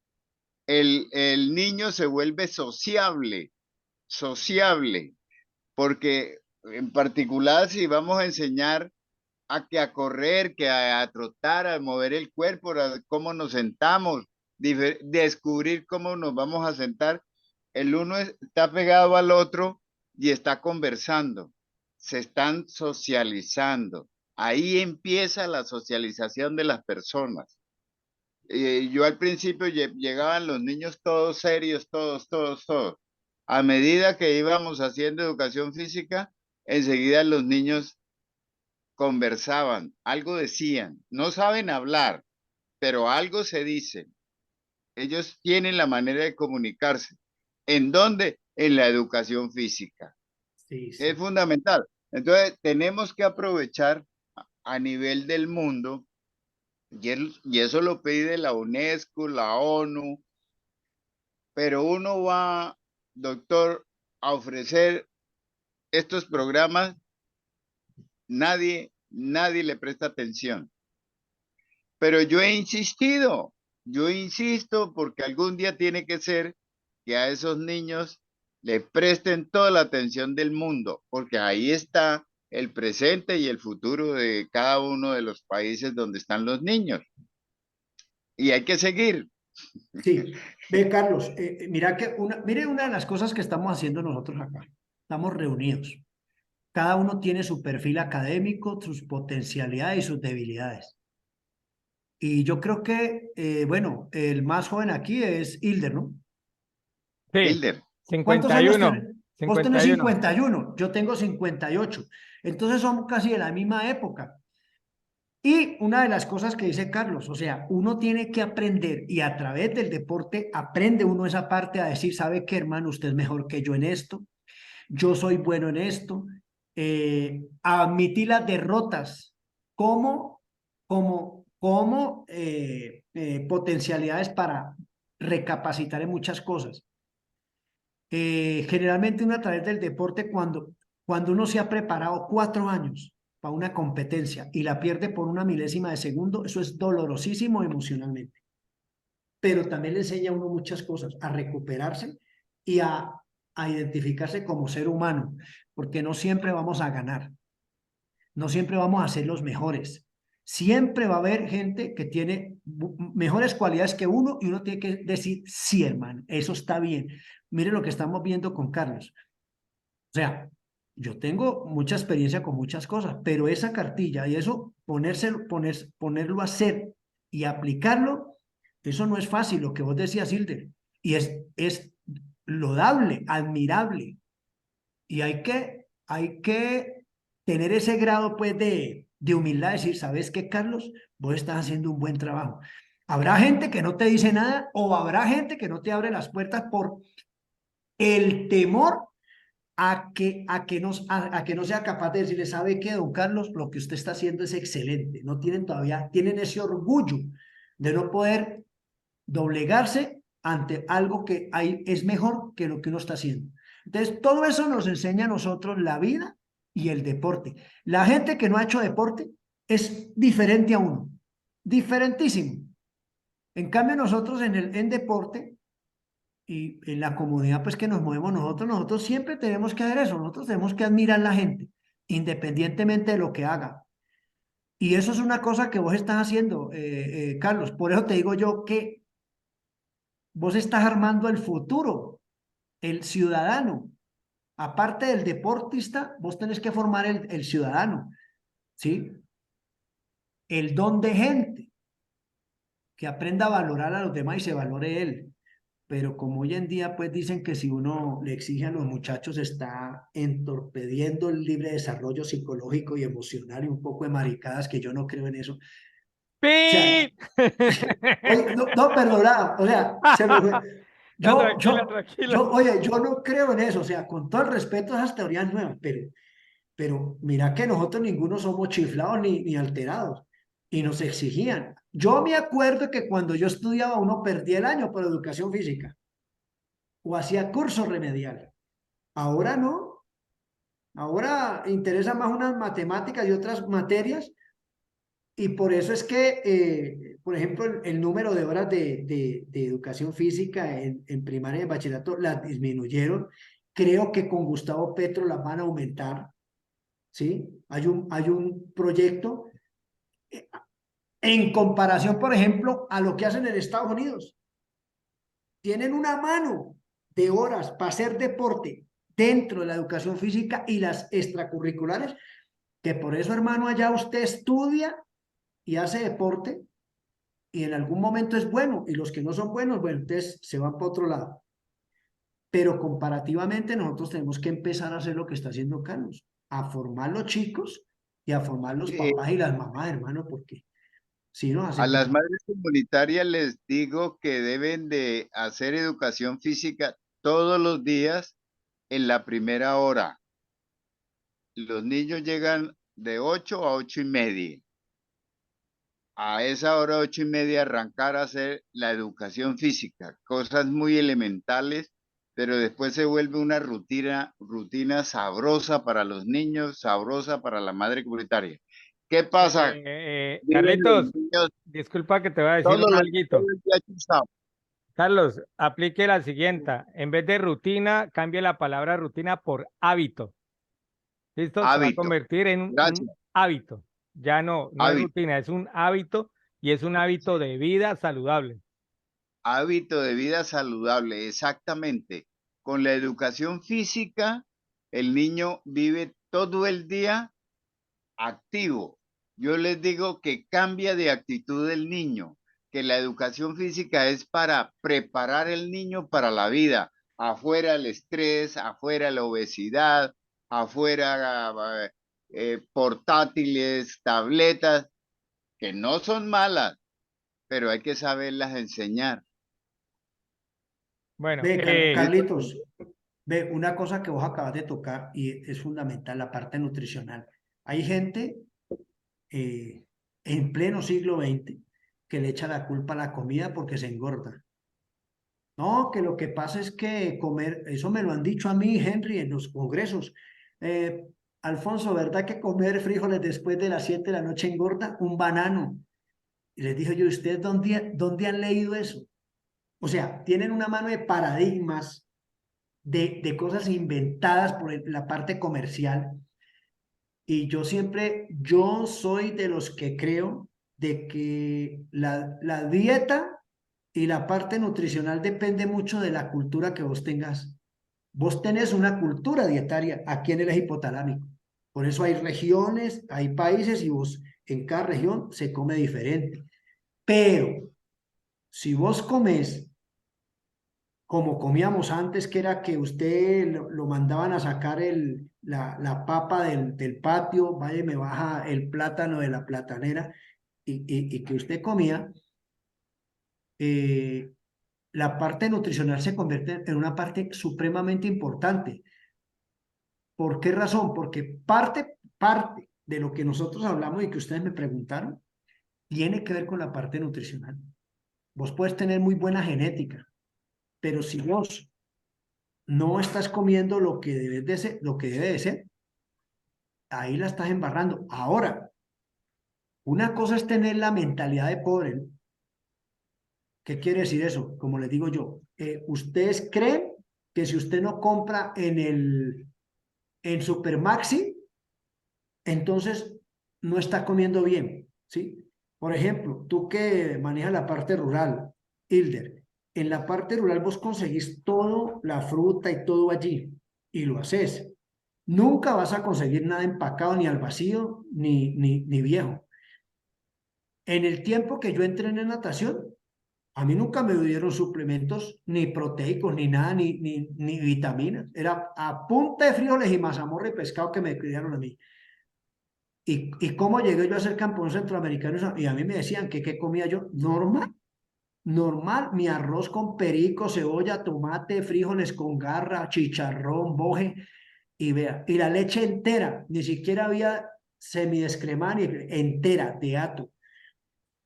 el niño se vuelve sociable, porque en particular si vamos a enseñar a correr, a trotar, a mover el cuerpo, a cómo nos sentamos, descubrir cómo nos vamos a sentar, el uno está pegado al otro y está conversando, se están socializando. Ahí empieza la socialización de las personas. Yo al principio llegaban los niños todos serios, todos. A medida que íbamos haciendo educación física, enseguida los niños conversaban, algo decían. No saben hablar, pero algo se dice. Ellos tienen la manera de comunicarse. ¿En dónde? En la educación física. Sí, Es sí. fundamental. Entonces, tenemos que aprovechar a nivel del mundo, y eso lo pide la UNESCO, la ONU, pero uno va, doctor, a ofrecer estos programas, nadie le presta atención. Pero yo insisto porque algún día tiene que ser que a esos niños le presten toda la atención del mundo, porque ahí está el presente y el futuro de cada uno de los países donde están los niños. Y hay que seguir. Sí, ve Carlos, mira mire una de las cosas que estamos haciendo nosotros acá. Estamos reunidos. Cada uno tiene su perfil académico, sus potencialidades y sus debilidades. Y yo creo que, bueno, el más joven aquí es Hilder, ¿no? Sí, Hilder, ¿Cuántos años 51, tiene? Vos tenés 51. 51, yo tengo 58. Entonces somos casi de la misma época. Y una de las cosas que dice Carlos, o sea, uno tiene que aprender y a través del deporte aprende uno esa parte a decir, ¿sabe qué, hermano? Usted es mejor que yo en esto, yo soy bueno en esto, a admitir las derrotas como, como potencialidades para recapacitar en muchas cosas. Generalmente uno a través del deporte, cuando uno se ha preparado 4 años para una competencia y la pierde por una milésima de segundo, eso es dolorosísimo emocionalmente. Pero también le enseña a uno muchas cosas, a recuperarse y a identificarse como ser humano, porque no siempre vamos a ganar, no siempre vamos a ser los mejores. Siempre va a haber gente que tiene mejores cualidades que uno y uno tiene que decir, sí, hermano, eso está bien. Mire lo que estamos viendo con Carlos. O sea, yo tengo mucha experiencia con muchas cosas, pero esa cartilla y eso, ponerlo a hacer y aplicarlo, eso no es fácil, lo que vos decías, Hilder. Y es loable, admirable. Y hay que tener ese grado, pues, de humildad, decir, ¿sabes qué, Carlos? Vos estás haciendo un buen trabajo. Habrá gente que no te dice nada o habrá gente que no te abre las puertas por el temor a que no sea capaz de decirle, ¿sabe qué, don Carlos? Lo que usted está haciendo es excelente. No tienen todavía, tienen ese orgullo de no poder doblegarse ante algo que hay, es mejor que lo que uno está haciendo. Entonces, todo eso nos enseña a nosotros la vida y el deporte. La gente que no ha hecho deporte es diferente a uno, diferentísimo. En cambio, nosotros en deporte y en la comunidad pues que nos movemos nosotros siempre tenemos que hacer eso, nosotros tenemos que admirar a la gente, independientemente de lo que haga. Y eso es una cosa que vos estás haciendo, Carlos. Por eso te digo yo que vos estás armando el futuro, el ciudadano. Aparte del deportista, vos tenés que formar el ciudadano, ¿sí? El don de gente, que aprenda a valorar a los demás y se valore él. Pero como hoy en día pues dicen que si uno le exige a los muchachos está entorpeciendo el libre desarrollo psicológico y emocional y un poco de maricadas que yo no creo en eso. O sea, ¡Pi! oye, no, no, perdona, o sea, se me fue. No, Yo, tranquilo, yo, tranquilo. oye, yo no creo en eso, o sea, con todo el respeto a esas teorías nuevas, pero mira que nosotros ninguno somos chiflados ni alterados y nos exigían. Yo me acuerdo que cuando yo estudiaba uno perdía el año por educación física o hacía curso remedial. Ahora no. Ahora interesa más unas matemáticas y otras materias y por eso es que, por ejemplo, el número de horas de educación física en primaria y en bachillerato las disminuyeron. Creo que con Gustavo Petro las van a aumentar, ¿sí? Hay un proyecto eh, en comparación, por ejemplo, a lo que hacen en Estados Unidos. Tienen una mano de horas para hacer deporte dentro de la educación física y las extracurriculares, que por eso, hermano, allá usted estudia y hace deporte y en algún momento es bueno, y los que no son buenos, bueno, entonces se van para otro lado. Pero comparativamente nosotros tenemos que empezar a hacer lo que está haciendo Carlos, a formar los chicos y a formar los Eh, papás y las mamás, hermano, porque si nos a las aseguramos. madres comunitarias les digo que deben de hacer educación física todos los días en la primera hora. Los niños llegan de 8 a 8:30. A esa hora, 8:30, arrancar a hacer la educación física, cosas muy elementales, pero después se vuelve una rutina sabrosa para los niños, sabrosa para la madre comunitaria. ¿Qué pasa? Viven los Carlitos, niños disculpa que te voy a decir todos un los, todo alguito. el día chuzados. Carlos, aplique la siguiente. En vez de rutina, cambie la palabra rutina por hábito. ¿Listo? Se va a Hábito. convertir en un Gracias. hábito. Ya no es Hábito. rutina, es un hábito y es un hábito de vida saludable. Hábito de vida saludable, exactamente. Con la educación física, el niño vive todo el día activo. Yo les digo que cambia de actitud el niño, que la educación física es para preparar el niño para la vida. Afuera el estrés, afuera la obesidad, afuera portátiles, tabletas, que no son malas, pero hay que saberlas enseñar. Bueno, Ve, Es lo que- Carlitos, ve, una cosa que vos acabas de tocar y es fundamental, la parte nutricional. Hay gente eh, en pleno siglo XX que le echa la culpa a la comida porque se engorda. No, que lo que pasa es que comer, eso me lo han dicho a mí, Henry, en los congresos. Alfonso, ¿verdad que comer frijoles después de las 7 de la noche engorda? Un banano. Y les dije yo, ¿ustedes dónde han leído eso? O sea, tienen una mano de paradigmas, de cosas inventadas por la parte comercial. Y yo soy de los que creo de que la dieta y la parte nutricional depende mucho de la cultura que vos tengas. Vos tenés una cultura dietaria aquí en el eje hipotalámico. Por eso hay regiones, hay países y vos en cada región se come diferente. Pero si vos comes como comíamos antes, que era que usted lo mandaban a sacar la papa del patio, vaya y me baja el plátano de la platanera y que usted comía, eh, la parte nutricional se convierte en una parte supremamente importante. ¿Por qué razón? Porque parte de lo que nosotros hablamos y que ustedes me preguntaron, tiene que ver con la parte nutricional. Vos puedes tener muy buena genética, pero si vos no estás comiendo lo que debes de ser, lo que debe de ser, ahí la estás embarrando. Ahora, una cosa es tener la mentalidad de pobre, ¿no? ¿Qué quiere decir eso? Como les digo yo, ustedes creen que si usted no compra en Supermaxi, entonces no está comiendo bien, ¿sí? Por ejemplo, tú que manejas la parte rural, Hilder, en la parte rural vos conseguís todo, la fruta y todo allí, y lo haces. Nunca vas a conseguir nada empacado ni al vacío, ni viejo. En el tiempo que yo entrené en natación, a mí nunca me dieron suplementos, ni proteicos, ni nada, ni vitaminas. Era a punta de frijoles y mazamorra y pescado que me criaron a mí. ¿Y cómo llegué yo a ser campeón centroamericano? Y a mí me decían que qué comía yo. Normal, normal. Mi arroz con perico, cebolla, tomate, frijoles con garra, chicharrón, boje. Y vea, y la leche entera. Ni siquiera había semidescremada ni entera de ato.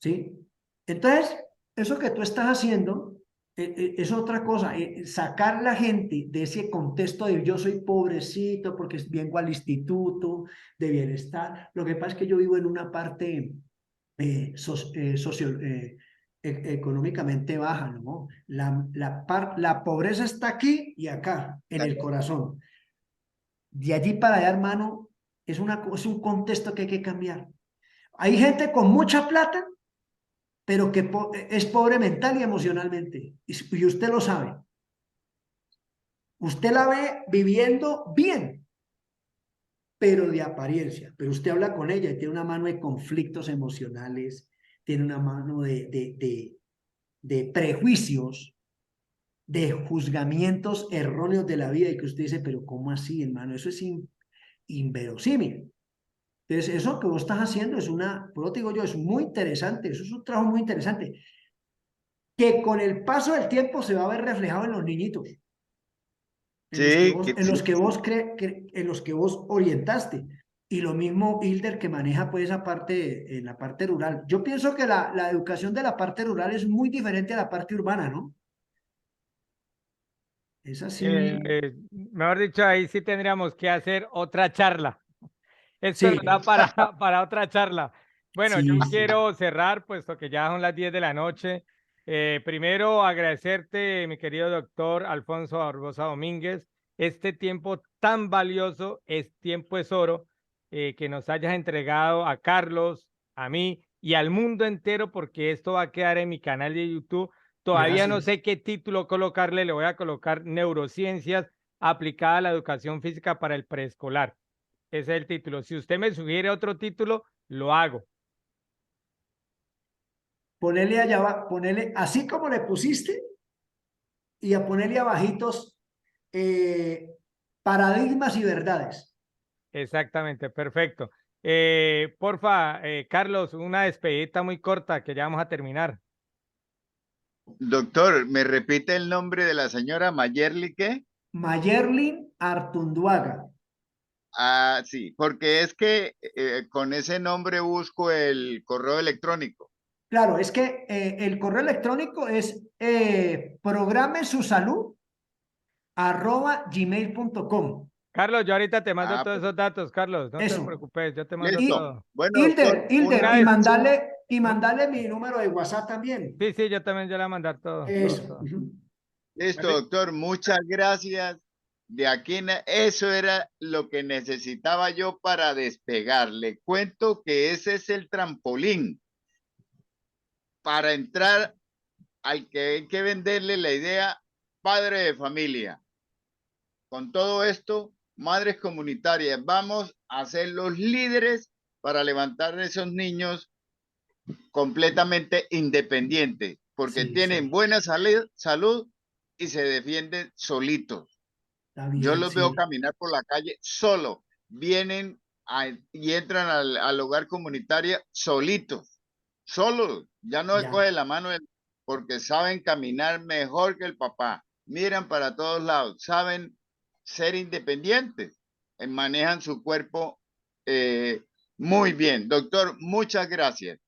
¿Sí? Entonces, eso que tú estás haciendo es otra cosa. Sacar la gente de ese contexto de yo soy pobrecito porque vengo al instituto de bienestar. Lo que pasa es que yo vivo en una parte económicamente baja, ¿no? La pobreza está aquí y acá, en el corazón. De allí para allá, hermano, es un contexto que hay que cambiar. Hay gente con mucha plata pero que es pobre mental y emocionalmente. Y usted lo sabe. Usted la ve viviendo bien, pero de apariencia. Pero usted habla con ella y tiene una mano de conflictos emocionales, tiene una mano de prejuicios, de juzgamientos erróneos de la vida y que usted dice, pero ¿cómo así, hermano? Eso es inverosímil. Entonces, eso que vos estás haciendo es por lo que digo yo, es muy interesante, eso es un trabajo muy interesante. Que con el paso del tiempo se va a ver reflejado en los niñitos, Sí, que en sí. los que vos en los que vos orientaste. Y lo mismo Hilder que maneja pues esa parte, en la parte rural. Yo pienso que la educación de la parte rural es muy diferente a la parte urbana, ¿no? Es así. Mejor dicho, ahí sí tendríamos que hacer otra charla. Esto nos Sí, da para, para otra charla. Bueno, yo sí, sí. quiero cerrar, puesto que ya son las 10 de la noche. Primero, agradecerte, mi querido doctor Alfonso Barbosa Domínguez, este tiempo tan valioso, es tiempo es oro, que nos hayas entregado a Carlos, a mí y al mundo entero, porque esto va a quedar en mi canal de YouTube. Todavía no Gracias. sé qué título colocarle, le voy a colocar Neurociencias aplicada a la educación física para el preescolar. Ese es el título. Si usted me sugiere otro título, lo hago. Ponele allá, ponele así como le pusiste y a ponerle abajitos eh, paradigmas y verdades. Exactamente, perfecto. Porfa, Carlos, una despedida muy corta que ya vamos a terminar. Doctor, ¿me repite el nombre de la señora Mayerly qué? Mayerlin Artunduaga. Ah, sí, porque es que con ese nombre busco el correo electrónico. Claro, es que el correo electrónico es programesusalud@gmail.com. Carlos, yo ahorita te mando Ah, todos pues esos datos, Carlos. No te Eso. preocupes, yo te mando listo. todo. Bueno, doctor, Hilder, Una vez, y un- mandarle mi número de WhatsApp también. sí, sí, yo también yo le voy a mandar todo, todo, Eso. todo. Ujú. listo, Vale. doctor, muchas gracias. De aquí, eso era lo que necesitaba yo para despegar. Le cuento que ese es el trampolín para entrar al que hay que venderle la idea padre de familia. Con todo esto, madres comunitarias, vamos a ser los líderes para levantar a esos niños completamente independientes, porque Sí, tienen sí. buena salud y se defienden solitos. Está Yo bien, los veo sí. caminar por la calle solo, vienen y entran al hogar comunitario solitos, solos, ya no se Ya. coge la mano porque saben caminar mejor que el papá, miran para todos lados, saben ser independientes, manejan su cuerpo muy bien. Doctor, muchas gracias.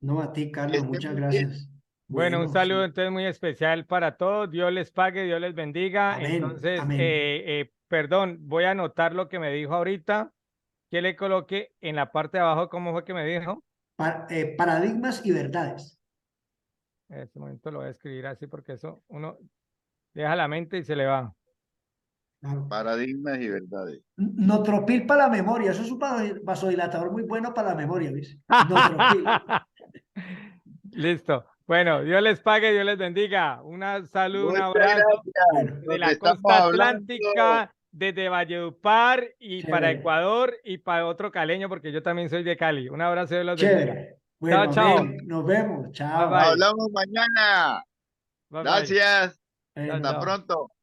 No, a ti, Que Carlos, esté muchas muy bien. gracias. Bueno, un Bueno, saludo sí. entonces muy especial para todos. Dios les pague, Dios les bendiga. Amén, Entonces, amén. perdón, voy a anotar lo que me dijo ahorita, que le coloque en la parte de abajo, ¿cómo fue que me dijo? Paradigmas y verdades. En este momento lo voy a escribir así porque eso uno deja la mente y se le va. Claro. Paradigmas y verdades. Notropil para la memoria. Eso es un vasodilatador muy bueno para la memoria, ¿ves? Notropil. Listo. Bueno, Dios les pague, Dios les bendiga. Una salud, un Muchas abrazo Bueno, gracias. de Nos la estamos costa hablando. atlántica, desde Valledupar y para chévere, Ecuador y para otro caleño, porque yo también soy de Cali. Un abrazo, Dios los bendiga. chévere. Chao, Bueno, chao. amén. Nos vemos. Bye, Chao. bye. Hablamos mañana. Bye, bye. Gracias. Chao, Bueno. Hasta chao. pronto.